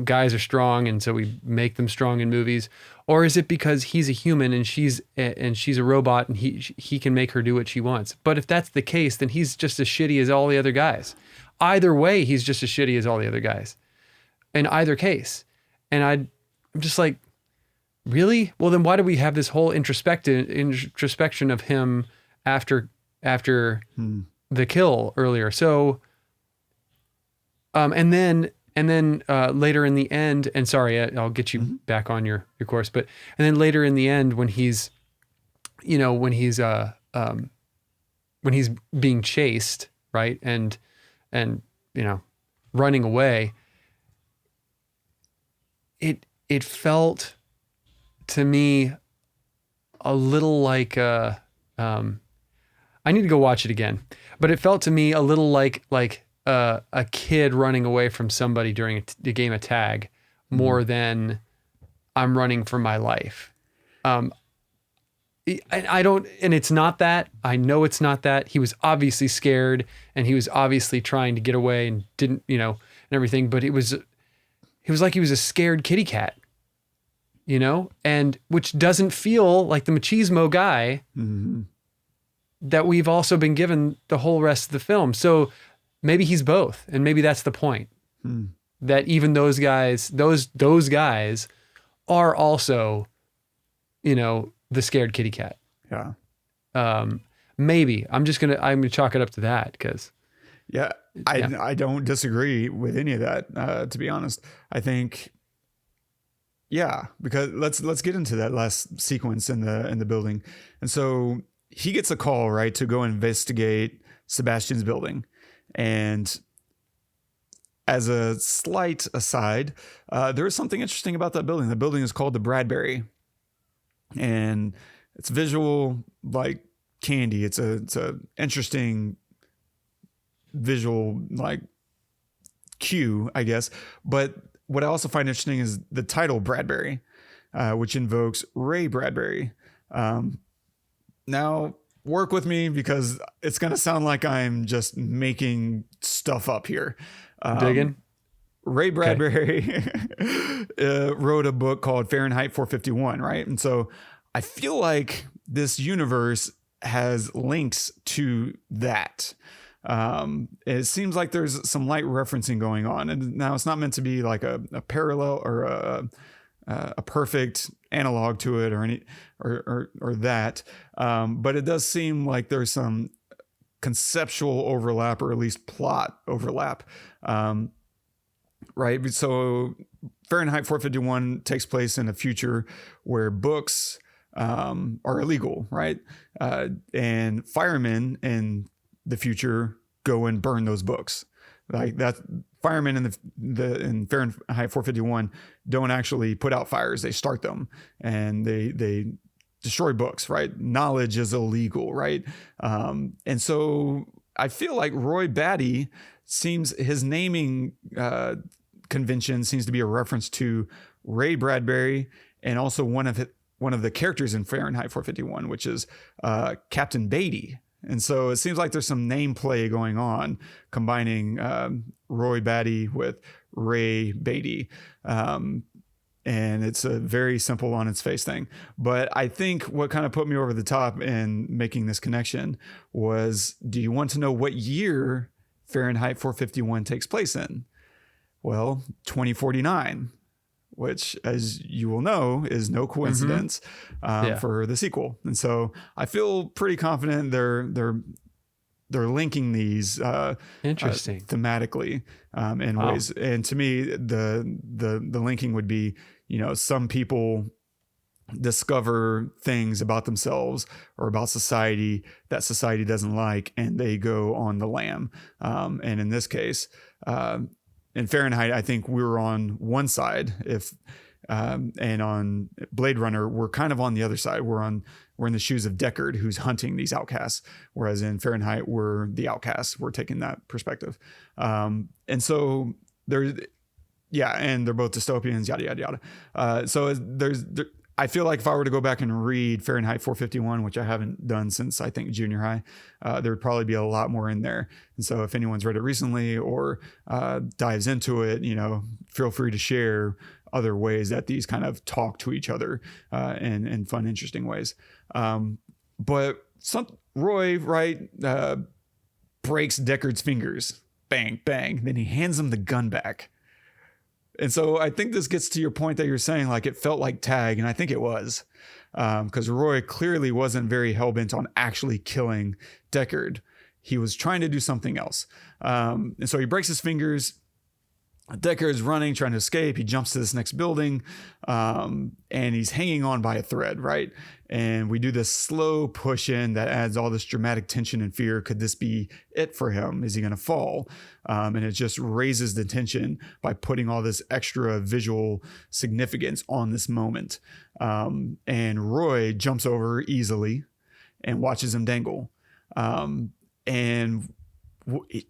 [SPEAKER 3] guys are strong, and so we make them strong in movies, or is it because he's a human and she's a robot and he can make her do what she wants? But if that's the case, then he's just as shitty as all the other guys. Either way, he's just as shitty as all the other guys in either case. And I'm just like, really? Well, then why do we have this whole introspection of him after the kill earlier? So, and then later in the end, and sorry, I'll get you back on your course, but, and then later in the end, when he's being chased, right. And running away, it felt to me a little like, I need to go watch it again, but it felt to me a little like a kid running away from somebody during a game of tag, more than I'm running for my life. I don't, and it's not that. I know it's not that. He was obviously scared, and he was obviously trying to get away and didn't, and everything, but it was like he was a scared kitty cat, and which doesn't feel like the machismo guy that we've also been given the whole rest of the film. So maybe he's both, and maybe that's the point. That even those guys, those guys are also, the scared kitty cat. Yeah. Maybe I'm gonna chalk it up to that, because
[SPEAKER 2] I don't disagree with any of that. To be honest, I think, because let's get into that last sequence in the building. And so he gets a call, right, to go investigate Sebastian's building. And as a slight aside, there is something interesting about that building. The building is called the Bradbury, and it's visual like candy. It's a interesting visual like cue, I guess. But what I also find interesting is the title Bradbury, which invokes Ray Bradbury. Now, work with me, because it's going to sound like I'm just making stuff up here.
[SPEAKER 3] Digging.
[SPEAKER 2] Ray Bradbury wrote a book called Fahrenheit 451, right? And so I feel like this universe has links to that. It seems like there's some light referencing going on. And now it's not meant to be like a parallel or a perfect analog to it or that. But it does seem like there's some conceptual overlap, or at least plot overlap. Right. So Fahrenheit 451 takes place in a future where books are illegal. Right. And firemen in the future go and burn those books. Like that, firemen in Fahrenheit 451 don't actually put out fires; they start them, and they destroy books. Right, knowledge is illegal. Right, and so I feel like Roy Batty seems his naming convention seems to be a reference to Ray Bradbury and also one of the characters in Fahrenheit 451, which is Captain Batty. And so it seems like there's some name play going on, combining Roy Batty with Ray Batty. And it's a very simple on its face thing. But I think what kind of put me over the top in making this connection was, do you want to know what year Fahrenheit 451 takes place in? Well, 2049, which, as you will know, is no coincidence for the sequel. And so I feel pretty confident they're linking these
[SPEAKER 3] interesting
[SPEAKER 2] thematically in ways. And to me, the linking would be, some people discover things about themselves or about society that society doesn't like, and they go on the lam. And in this case, in Fahrenheit, I think we were on one side. And on Blade Runner, we're kind of on the other side. We're in the shoes of Deckard, who's hunting these outcasts. Whereas in Fahrenheit, we're the outcasts. We're taking that perspective. And so and they're both dystopians, yada, yada, yada. I feel like if I were to go back and read Fahrenheit 451, which I haven't done since I think junior high, there would probably be a lot more in there. And so if anyone's read it recently or dives into it, feel free to share other ways that these kind of talk to each other in fun, interesting ways. But Roy, breaks Deckard's fingers. Bang, bang. Then he hands him the gun back. And so I think this gets to your point that you're saying, like, it felt like tag, and I think it was. Because Roy clearly wasn't very hell-bent on actually killing Deckard. He was trying to do something else. And so he breaks his fingers. Deckard's running, trying to escape. He jumps to this next building, and he's hanging on by a thread, right? And we do this slow push in that adds all this dramatic tension and fear. Could this be it for him? Is he going to fall? And it just raises the tension by putting all this extra visual significance on this moment. And Roy jumps over easily and watches him dangle. And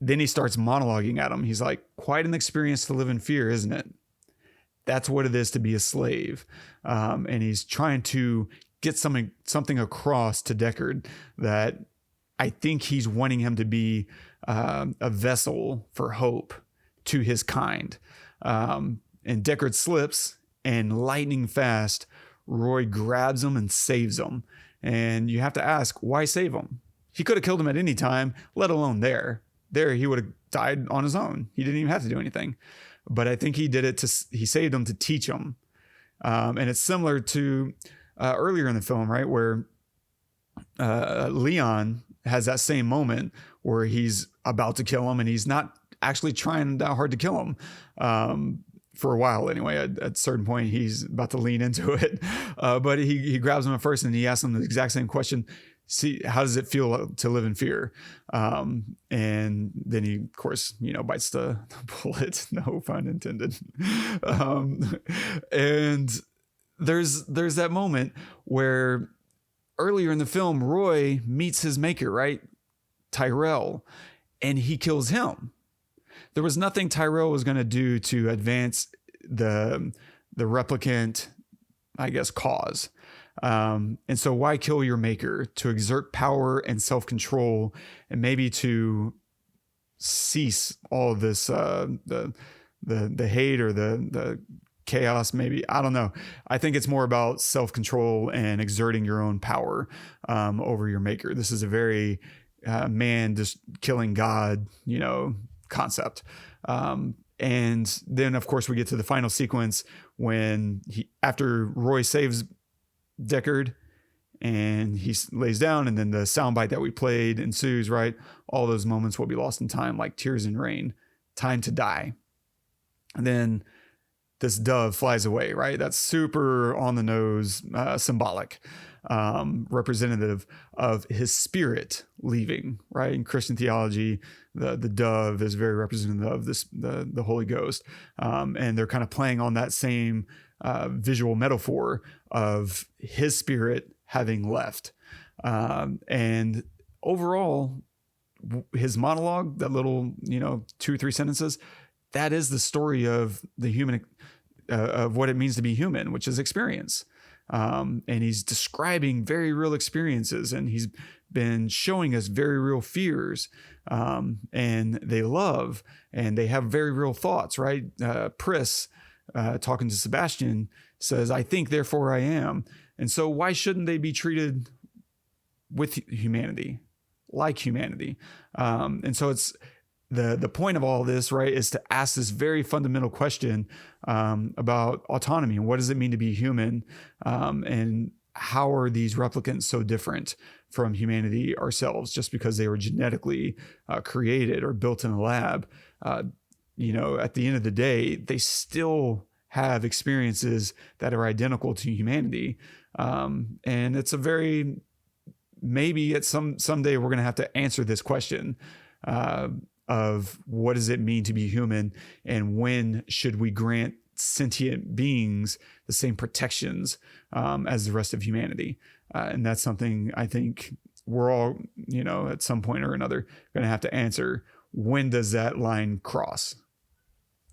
[SPEAKER 2] then he starts monologuing at him. He's like, quite an experience to live in fear, isn't it? That's what it is to be a slave. And he's trying to get something across to Deckard that I think he's wanting him to be a vessel for hope to his kind. And Deckard slips, and lightning fast, Roy grabs him and saves him. And you have to ask, why save him? He could have killed him at any time, let alone there. There, he would have died on his own. He didn't even have to do anything. But I think he did it he saved him to teach him. And it's similar to earlier in the film, right? Where Leon has that same moment where he's about to kill him and he's not actually trying that hard to kill him. For a while anyway. At a certain point, he's about to lean into it. But he grabs him at first and he asks him the exact same question. See, how does it feel to live in fear? And then he, of course, bites the bullet. No pun intended. And there's that moment where earlier in the film, Roy meets his maker, right? Tyrell, and he kills him. There was nothing Tyrell was going to do to advance the replicant, I guess, cause. And so why kill your maker? To exert power and self-control, and maybe to cease all of this, the hate or the chaos, maybe. I don't know. I think it's more about self-control and exerting your own power over your maker. This is a very man just killing God, concept. And then, of course, we get to the final sequence when after Roy saves Deckard and he lays down, and then the soundbite that we played ensues, right? All those moments will be lost in time, like tears in rain, time to die. And then this dove flies away, right? That's super on the nose, symbolic, representative of his spirit leaving, right? In Christian theology, the dove is very representative of the Holy Ghost. And they're kind of playing on that same visual metaphor of his spirit having left. And overall, his monologue, that little, 2 or 3 sentences, that is the story of the human, of what it means to be human, which is experience. And he's describing very real experiences, and he's been showing us very real fears, and they love, and they have very real thoughts, right? Pris, talking to Sebastian, says, "I think, therefore I am." And so why shouldn't they be treated with humanity, like humanity? And so it's the point of all this, right, is to ask this very fundamental question about autonomy and what does it mean to be human, and how are these replicants so different from humanity ourselves just because they were genetically created or built in a lab? At the end of the day, they still have experiences that are identical to humanity. And it's a very, maybe at someday we're going to have to answer this question of what does it mean to be human, and when should we grant sentient beings the same protections as the rest of humanity? And that's something I think we're all, at some point or another going to have to answer. When does that line cross?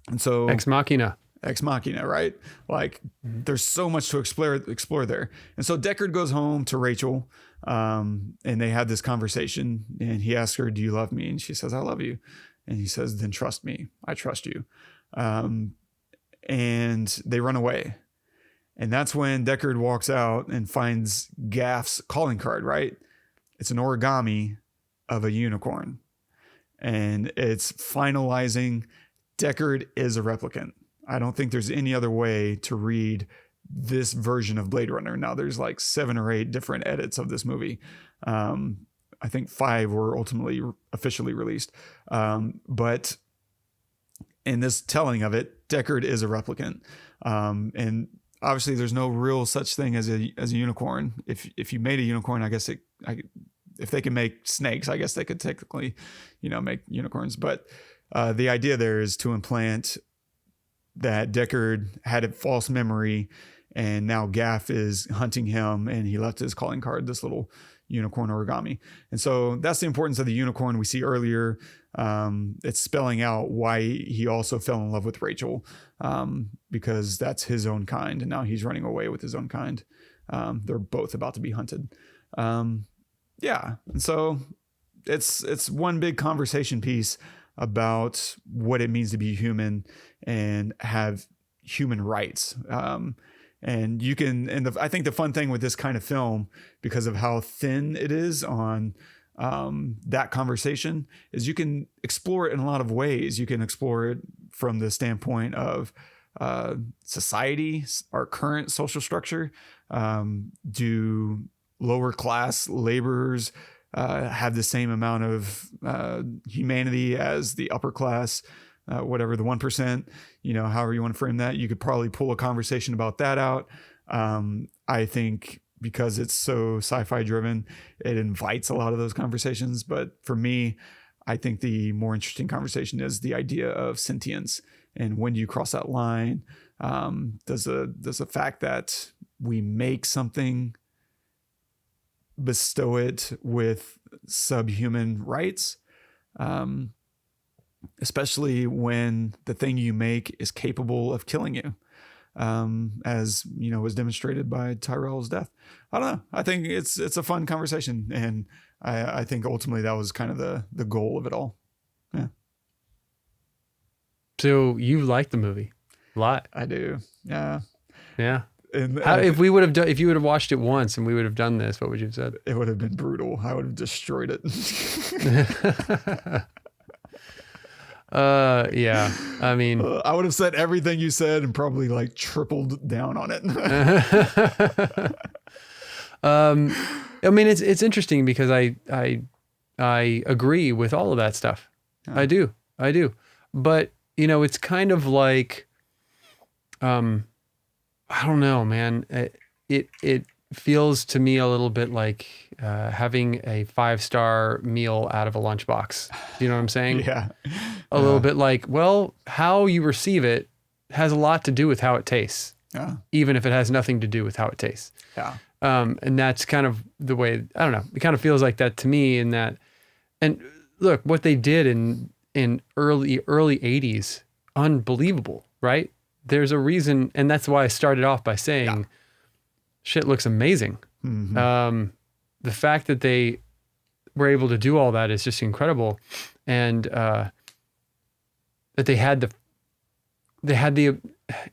[SPEAKER 2] And so
[SPEAKER 3] Ex machina,
[SPEAKER 2] right? Like, there's so much to explore there. And so Deckard goes home to Rachael, and they have this conversation, and he asks her, "Do you love me?" And she says, "I love you." And he says, "Then trust me. I trust you." And they run away. And that's when Deckard walks out and finds Gaff's calling card, right? It's an origami of a unicorn. And it's finalizing Deckard is a replicant. I don't think there's any other way to read this version of Blade Runner. Now, there's like 7 or 8 different edits of this movie. I think 5 were ultimately officially released. But in this telling of it, Deckard is a replicant. And obviously there's no real such thing as a unicorn. If you made a unicorn, I guess if they can make snakes, I guess they could technically, make unicorns. But the idea there is to implant that Deckard had a false memory, and now Gaff is hunting him, and he left his calling card, this little unicorn origami. And so that's the importance of the unicorn we see earlier. It's spelling out why he also fell in love with Rachael, because that's his own kind, and now he's running away with his own kind. They're both about to be hunted. And so it's one big conversation piece about what it means to be human and have human rights. And you can, I think the fun thing with this kind of film, because of how thin it is on that conversation, is you can explore it in a lot of ways. You can explore it from the standpoint of society, our current social structure. Do lower class laborers have the same amount of humanity as the upper class, whatever, the 1%, however you want to frame that? You could probably pull a conversation about that out. I think because it's so sci-fi driven, it invites a lot of those conversations. But for me, I think the more interesting conversation is the idea of sentience, and when do you cross that line? Does the fact that we make something bestow it with subhuman rights, especially when the thing you make is capable of killing you, as was demonstrated by Tyrell's death? I don't know. I think it's a fun conversation, and I think ultimately that was kind of the goal of it all. Yeah.
[SPEAKER 3] So you like the movie a lot?
[SPEAKER 2] I do. Yeah.
[SPEAKER 3] Yeah.
[SPEAKER 2] And
[SPEAKER 3] if you would have watched it once and we would have done this, what would you have said?
[SPEAKER 2] It would have been brutal. I would have destroyed it.
[SPEAKER 3] Yeah. I mean,
[SPEAKER 2] I would have said everything you said and probably like tripled down on it.
[SPEAKER 3] I mean, it's interesting because I agree with all of that stuff. Yeah. I do. But it's kind of like, I don't know, man. It feels to me a little bit like having a 5-star meal out of a lunchbox. Do you know what I'm saying?
[SPEAKER 2] Yeah.
[SPEAKER 3] A little bit like, well, how you receive it has a lot to do with how it tastes. Yeah. Even if it has nothing to do with how it tastes.
[SPEAKER 2] Yeah.
[SPEAKER 3] And that's kind of the way, I don't know, it kind of feels like that to me, in that, and look, what they did in early 80s, unbelievable, right? There's a reason, and that's why I started off by saying shit looks amazing. The fact that they were able to do all that is just incredible. And that they had the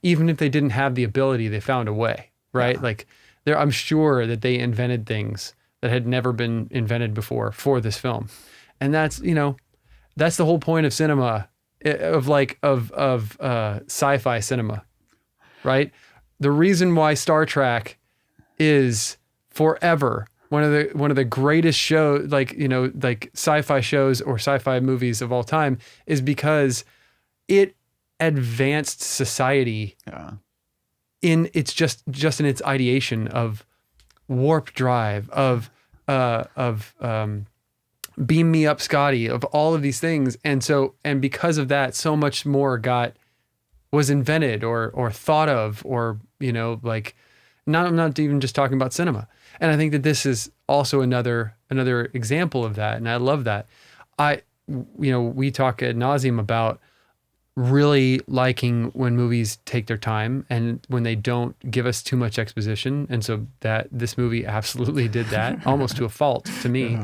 [SPEAKER 3] even if they didn't have the ability, they found a way, right? Like I'm sure that they invented things that had never been invented before for this film. And that's, that's the whole point of cinema, of sci-fi cinema, right? The reason why Star Trek is forever one of the greatest shows, like sci-fi shows or sci-fi movies of all time, is because it advanced society in its just in its ideation of warp drive, of beam me up, Scotty, of all of these things. And because of that, so much more was invented or thought of, or, I'm not even just talking about cinema. And I think that this is also another example of that. And I love that. We talk ad nauseum about really liking when movies take their time and when they don't give us too much exposition. And so that this movie absolutely did that, almost to a fault to me.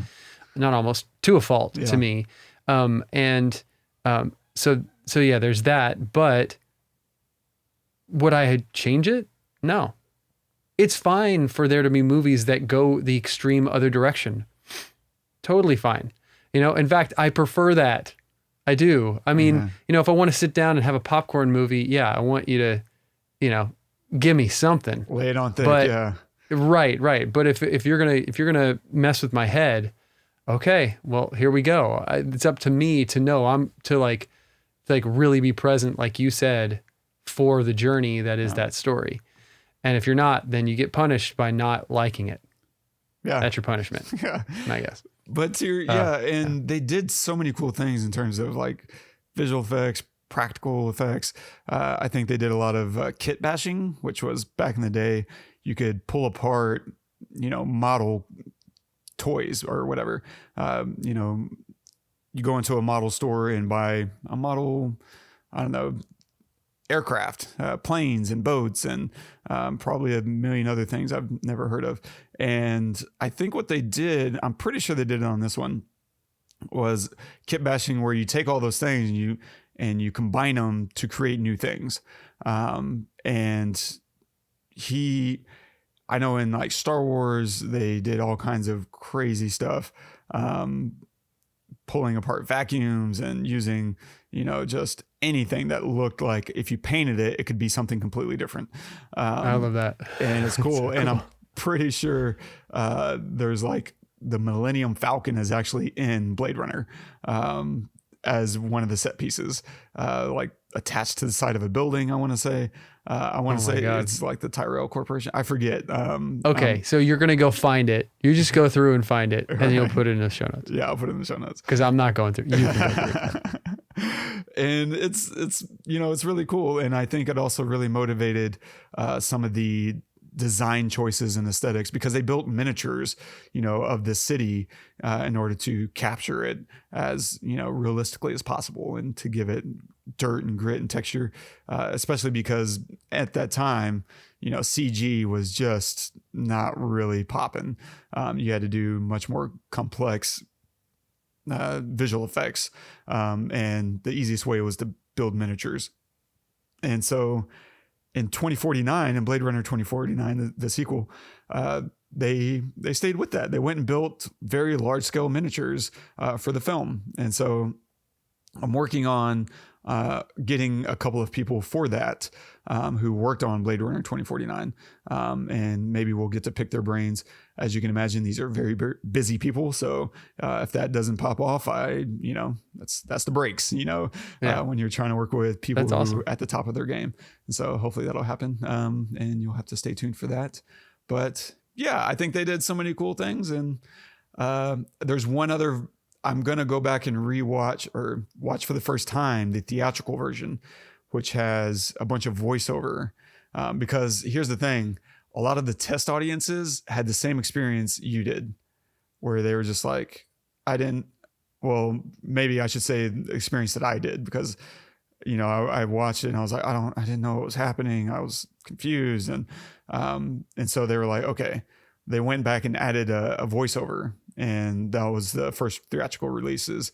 [SPEAKER 3] Not almost, to a fault to me. So there's that. But would I change it? No. It's fine for there to be movies that go the extreme other direction. Totally fine. In fact, I prefer that. I do. I mean, if I want to sit down and have a popcorn movie, I want you to, give me something.
[SPEAKER 2] Lay it on thick,
[SPEAKER 3] Right. But if you're gonna mess with my head, okay, well, here we go. It's up to me to know to really be present, like you said, for the journey that is that story. And if you're not, then you get punished by not liking it. Yeah. That's your punishment. I guess.
[SPEAKER 2] But they did so many cool things in terms of like visual effects, practical effects. I think they did a lot of kit bashing, which was back in the day, you could pull apart, model toys or whatever. You go into a model store and buy a model, I don't know, aircraft, planes and boats, and probably a million other things I've never heard of. And I think what they did, I'm pretty sure they did it on this one, was kit bashing, where you take all those things and you combine them to create new things. And I know in like Star Wars, they did all kinds of crazy stuff, pulling apart vacuums and using, just anything that looked like if you painted it, it could be something completely different.
[SPEAKER 3] I love that.
[SPEAKER 2] And it's cool. And I'm pretty sure there's like the Millennium Falcon is actually in Blade Runner as one of the set pieces, like attached to the side of a building, I want to say. It's like the Tyrell Corporation. I forget.
[SPEAKER 3] So you're going to go find it. You just go through and find it, and you'll put it in the show notes.
[SPEAKER 2] Yeah, I'll put it in the show notes.
[SPEAKER 3] Because I'm not going through. You can go through it.
[SPEAKER 2] And it's it's really cool. And I think it also really motivated some of the design choices and aesthetics, because they built miniatures, of the city in order to capture it as, realistically as possible, and to give it dirt and grit and texture, especially because at that time, CG was just not really popping. You had to do much more complex visual effects, and the easiest way was to build miniatures. And so in 2049, in Blade Runner 2049, the sequel, they stayed with that. They went and built very large scale miniatures for the film. And so I'm working on getting a couple of people for that who worked on Blade Runner 2049, and maybe we'll get to pick their brains. As you can imagine, these are very, very busy people. So if that doesn't pop off, that's the breaks, when you're trying to work with people who are at the top of their game. And so hopefully that'll happen, and you'll have to stay tuned for that. But yeah, I think they did so many cool things. And there's one other, I'm going to go back and rewatch or watch for the first time the theatrical version, which has a bunch of voiceover. Because here's the thing, a lot of the test audiences had the same experience you did, where they were just like, I didn't well, maybe I should say the experience that I did, because, you know, I watched it and I was like, I didn't know what was happening. I was confused. And so they were like, okay, they went back and added a voiceover, and that was the first theatrical releases,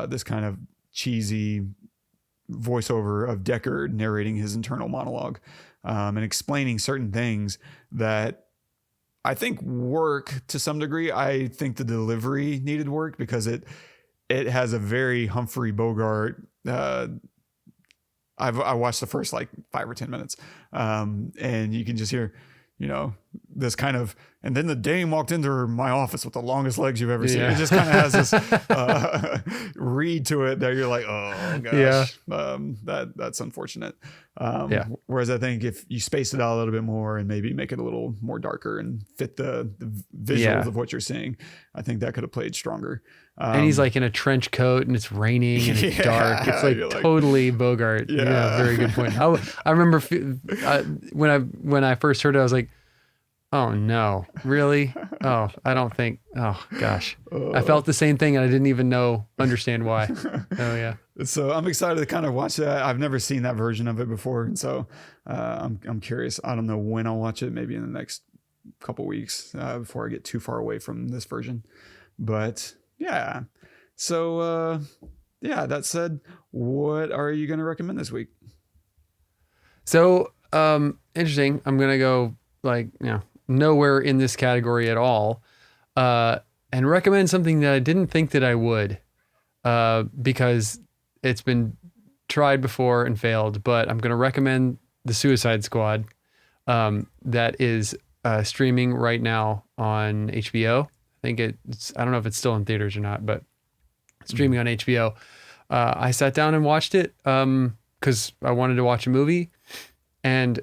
[SPEAKER 2] this kind of cheesy voiceover of Deckard narrating his internal monologue, and explaining certain things that I think work to some degree. I think the delivery needed work because it has a very Humphrey Bogart. I watched the first like 5 or 10 minutes, and you can just hear, you know, this kind of, and then the dame walked into my office with the longest legs you've ever seen. It just kind of has this read to it that you're like, oh gosh, that's unfortunate. Whereas I think if you space it out a little bit more and maybe make it a little more darker and fit the visuals of what you're seeing, I think that could have played stronger.
[SPEAKER 3] And he's like in a trench coat and it's raining and it's dark. It's like totally Bogart. Yeah, very good point. I remember when I first heard it, I was like, oh no, really? Oh, I don't think, oh gosh. I felt the same thing and I didn't even understand why. Oh yeah.
[SPEAKER 2] So I'm excited to kind of watch that. I've never seen that version of it before. And so I'm curious. I don't know when I'll watch it, maybe in the next couple weeks before I get too far away from this version. But yeah. So that said, what are you going to recommend this week?
[SPEAKER 3] So interesting. I'm going to go like, nowhere in this category at all, and recommend something that I didn't think that I would, because it's been tried before and failed, but I'm going to recommend The Suicide Squad, that is streaming right now on HBO. I think I don't know if it's still in theaters or not, but streaming on HBO. I sat down and watched it because I wanted to watch a movie, and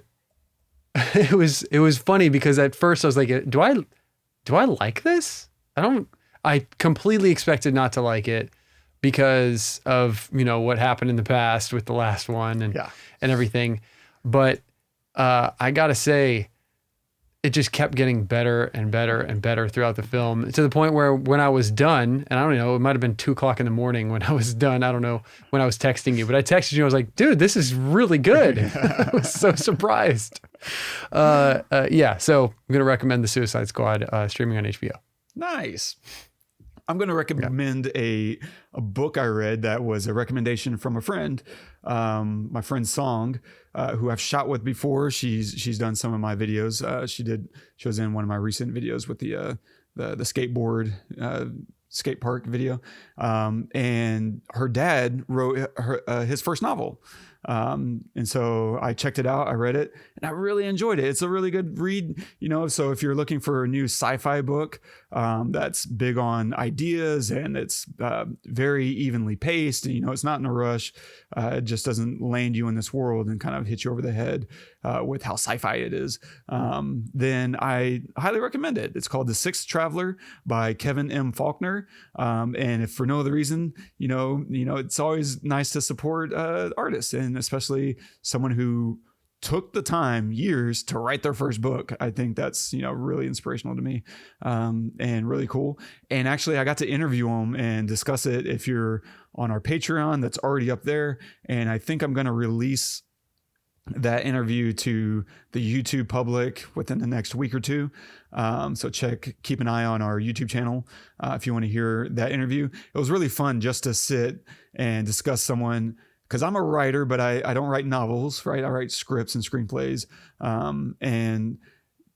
[SPEAKER 3] it was funny because at first I was like, do I like this? I completely expected not to like it because of, what happened in the past with the last one and everything. But I gotta say, it just kept getting better and better and better throughout the film, to the point where when I was done, and I don't know, it might've been 2:00 in the morning when I was done. I don't know when I was texting you, but I texted you. I was like, dude, this is really good. I was so surprised. So I'm going to recommend The Suicide Squad, streaming on HBO.
[SPEAKER 2] Nice. I'm going to recommend a book I read that was a recommendation from a friend, my friend Song, who I've shot with before. She's done some of my videos. She was in one of my recent videos with the skateboard skate park video, and her dad wrote his first novel. And so I checked it out, I read it, and I really enjoyed it. It's a really good read, so if you're looking for a new sci-fi book, that's big on ideas and it's, very evenly paced, and, it's not in a rush. It just doesn't land you in this world and kind of hit you over the head, with how sci-fi it is. Then I highly recommend it. It's called The Sixth Traveler by Kevin M. Faulkner. And if for no other reason, it's always nice to support, artists, and especially someone who took the time, years, to write their first book. I think that's, really inspirational to me, and really cool. And actually I got to interview him and discuss it. If you're on our Patreon, that's already up there. And I think I'm going to release that interview to the YouTube public within the next week or two. So keep an eye on our YouTube channel, if you want to hear that interview. It was really fun just to sit and discuss someone, because I'm a writer, but I don't write novels, right? I write scripts and screenplays. And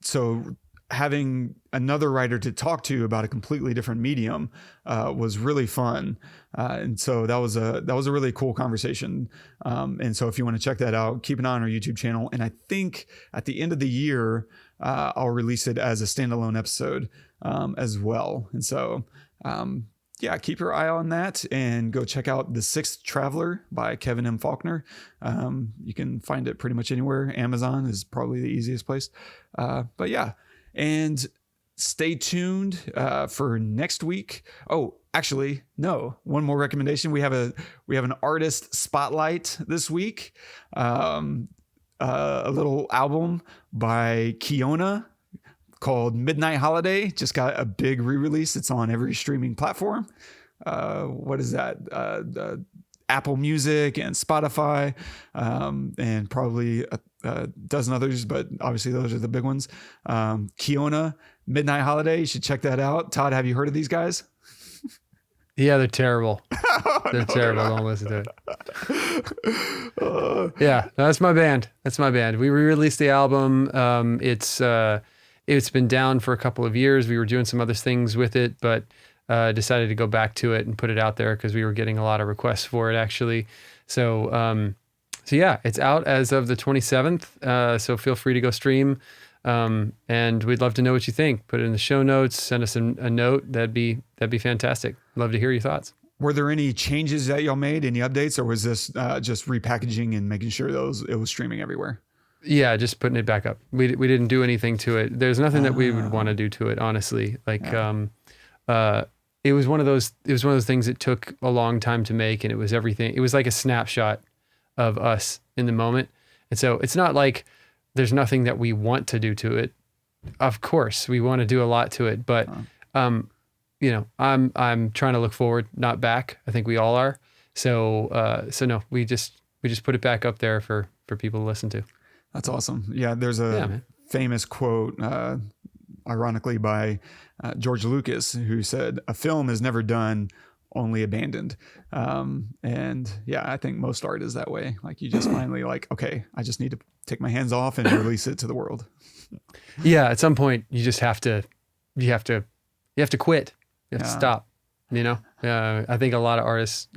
[SPEAKER 2] so having another writer to talk to about a completely different medium was really fun. And so that was a really cool conversation. And so if you want to check that out, keep an eye on our YouTube channel. And I think at the end of the year, I'll release it as a standalone episode, as well. And so, keep your eye on that and go check out The Sixth Traveler by Kevin M. Faulkner. You can find it pretty much anywhere. Amazon is probably the easiest place. And stay tuned for next week. Oh, actually, no, one more recommendation. We have an artist spotlight this week. A little album by Kiona called Midnight Holiday. Just got a big re-release. It's on every streaming platform. what is that? Apple Music and Spotify, and probably a dozen others, but obviously those are the big ones. Kiona, Midnight Holiday, you should check that out. Todd, have you heard of these guys?
[SPEAKER 3] Yeah, they're terrible. They're terrible. Don't listen to it. Yeah, that's my band. We re-released the album. It's been down for a couple of years. We were doing some other things with it, but decided to go back to it and put it out there because we were getting a lot of requests for it, actually. So yeah, it's out as of the 27th. So feel free to go stream. And we'd love to know what you think. Put it in the show notes. Send us a note. That'd be fantastic. Love to hear your thoughts.
[SPEAKER 2] Were there any changes that y'all made? Any updates, or was this just repackaging and making sure it was streaming everywhere?
[SPEAKER 3] Yeah, just putting it back up. We didn't do anything to it. There's nothing that we would want to do to it, honestly. Like, it was one of those things that took a long time to make, and it was everything. It was like a snapshot of us in the moment. And so it's not like there's nothing that we want to do to it. Of course, we want to do a lot to it, but you know, I'm trying to look forward, not back. I think we all are. So no, we just put it back up there for people to listen to.
[SPEAKER 2] That's awesome. Yeah, there's a famous quote, ironically, by George Lucas, who said, "A film is never done, only abandoned." And yeah, I think most art is that way. Like, you just finally like, okay, I just need to take my hands off and release it to the world.
[SPEAKER 3] Yeah, at some point you just have to quit. You have to stop. You know, I think a lot of artists.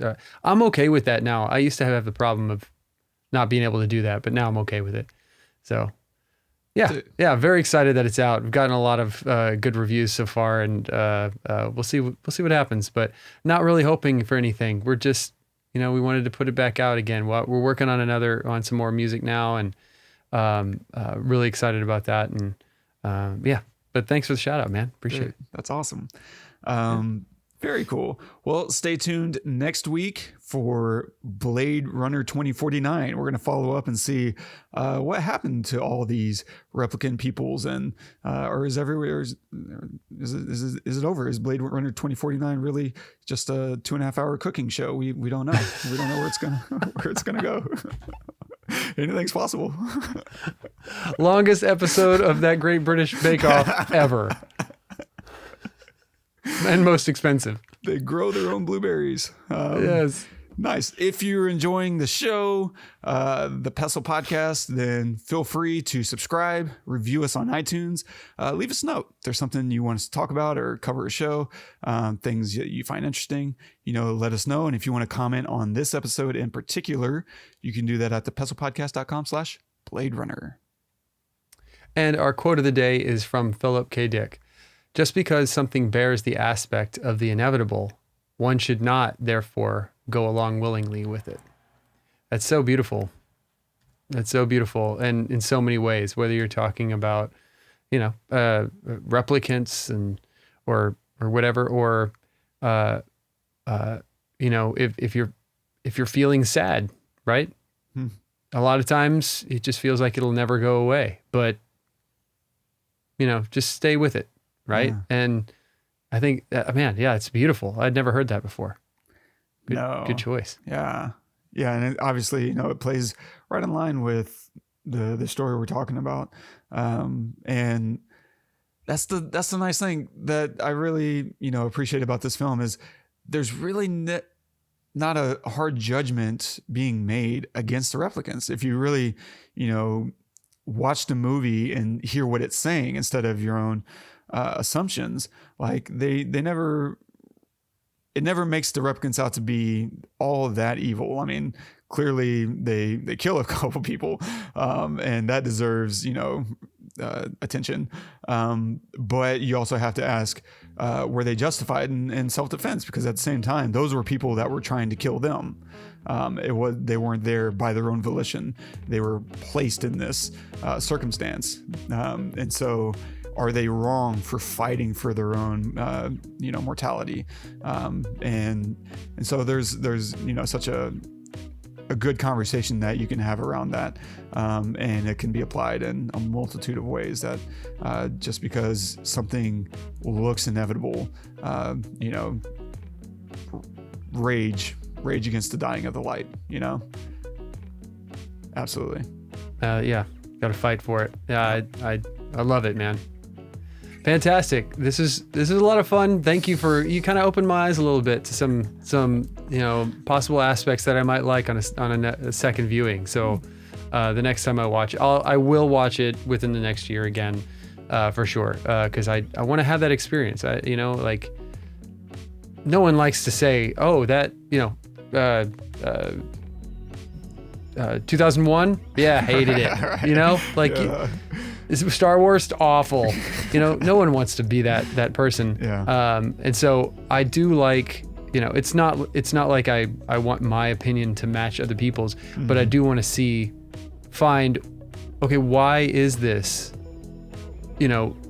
[SPEAKER 3] I'm okay with that now. I used to have the problem of not being able to do that, but now I'm okay with it. So, yeah, very excited that it's out. We've gotten a lot of good reviews so far, and we'll see what happens. But not really hoping for anything. We're just, you know, we wanted to put it back out again. We're working on some more music now, and really excited about that. And yeah, but thanks for the shout out, man. Appreciate it.
[SPEAKER 2] That's awesome. Very cool. Well, stay tuned next week for Blade Runner 2049. We're going to follow up and see what happened to all these replicant peoples, and or is everywhere is it over? Is Blade Runner 2049 really just a 2.5 hour cooking show? We don't know. We don't know where it's gonna go. Anything's possible.
[SPEAKER 3] Longest episode of that Great British Bake Off ever. And most expensive.
[SPEAKER 2] They grow their own blueberries.
[SPEAKER 3] Yes.
[SPEAKER 2] Nice. If you're enjoying the show, the Pestle podcast, then feel free to subscribe, review us on iTunes, leave us a note. If there's something you want us to talk about or cover a show, things that you find interesting, you know, let us know. And if you want to comment on this episode in particular, you can do that at thepestlepodcast.com/Blade Runner.
[SPEAKER 3] And our quote of the day is from Philip K. Dick. Just because something bears the aspect of the inevitable, one should not, therefore, go along willingly with it. That's so beautiful. That's so beautiful. And in so many ways, whether you're talking about, you know, replicants or whatever, or, you know, if you're feeling sad, right? A lot of times it just feels like it'll never go away, but, you know, just stay with it. Right. Yeah. And I think, man, yeah, it's beautiful. I'd never heard that before. Good choice.
[SPEAKER 2] Yeah. Yeah. And it, obviously, you know, it plays right in line with the story we're talking about. And that's the nice thing that I really, you know, appreciate about this film is there's really not a hard judgment being made against the replicants. If you really, you know, watch the movie and hear what it's saying instead of your own assumptions, like it never makes the replicants out to be all that evil. I mean, clearly they kill a couple people, and that deserves, you know, attention. But you also have to ask, were they justified in self-defense? Because at the same time, those were people that were trying to kill them. They weren't there by their own volition. They were placed in this circumstance, and so. Are they wrong for fighting for their own, you know, mortality? And so there's, you know, such a good conversation that you can have around that. And it can be applied in a multitude of ways that just because something looks inevitable, you know, rage against the dying of the light, you know? Absolutely.
[SPEAKER 3] Yeah, got to fight for it. Yeah, I love it, man. Fantastic. This is a lot of fun. Thank you you kind of opened my eyes a little bit to some possible aspects that I might like on a second viewing. So the next time I watch, I will watch it within the next year again, for sure, because I want to have that experience. Like no one likes to say, oh, that 2001, yeah, hated it.
[SPEAKER 2] Right.
[SPEAKER 3] Is Star Wars awful? No one wants to be that person.
[SPEAKER 2] Yeah.
[SPEAKER 3] And so I do like, it's not like I want my opinion to match other people's, but I do want to find, okay, why is this,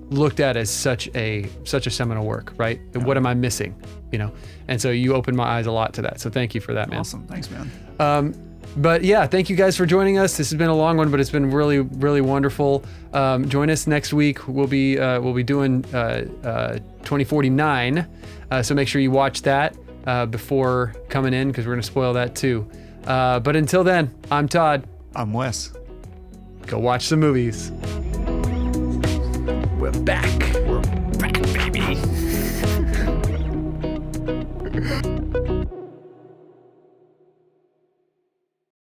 [SPEAKER 3] looked at as such a seminal work, right? And what am I missing? And so you opened my eyes a lot to that. So thank you for that, man.
[SPEAKER 2] Awesome. Thanks, man.
[SPEAKER 3] But yeah, thank you guys for joining us. This has been a long one, but it's been really, really wonderful. Join us next week. We'll be doing 2049. So make sure you watch that before coming in, because we're going to spoil that too. But until then, I'm Todd.
[SPEAKER 2] I'm Wes.
[SPEAKER 3] Go watch some movies. We're back. We're back, baby.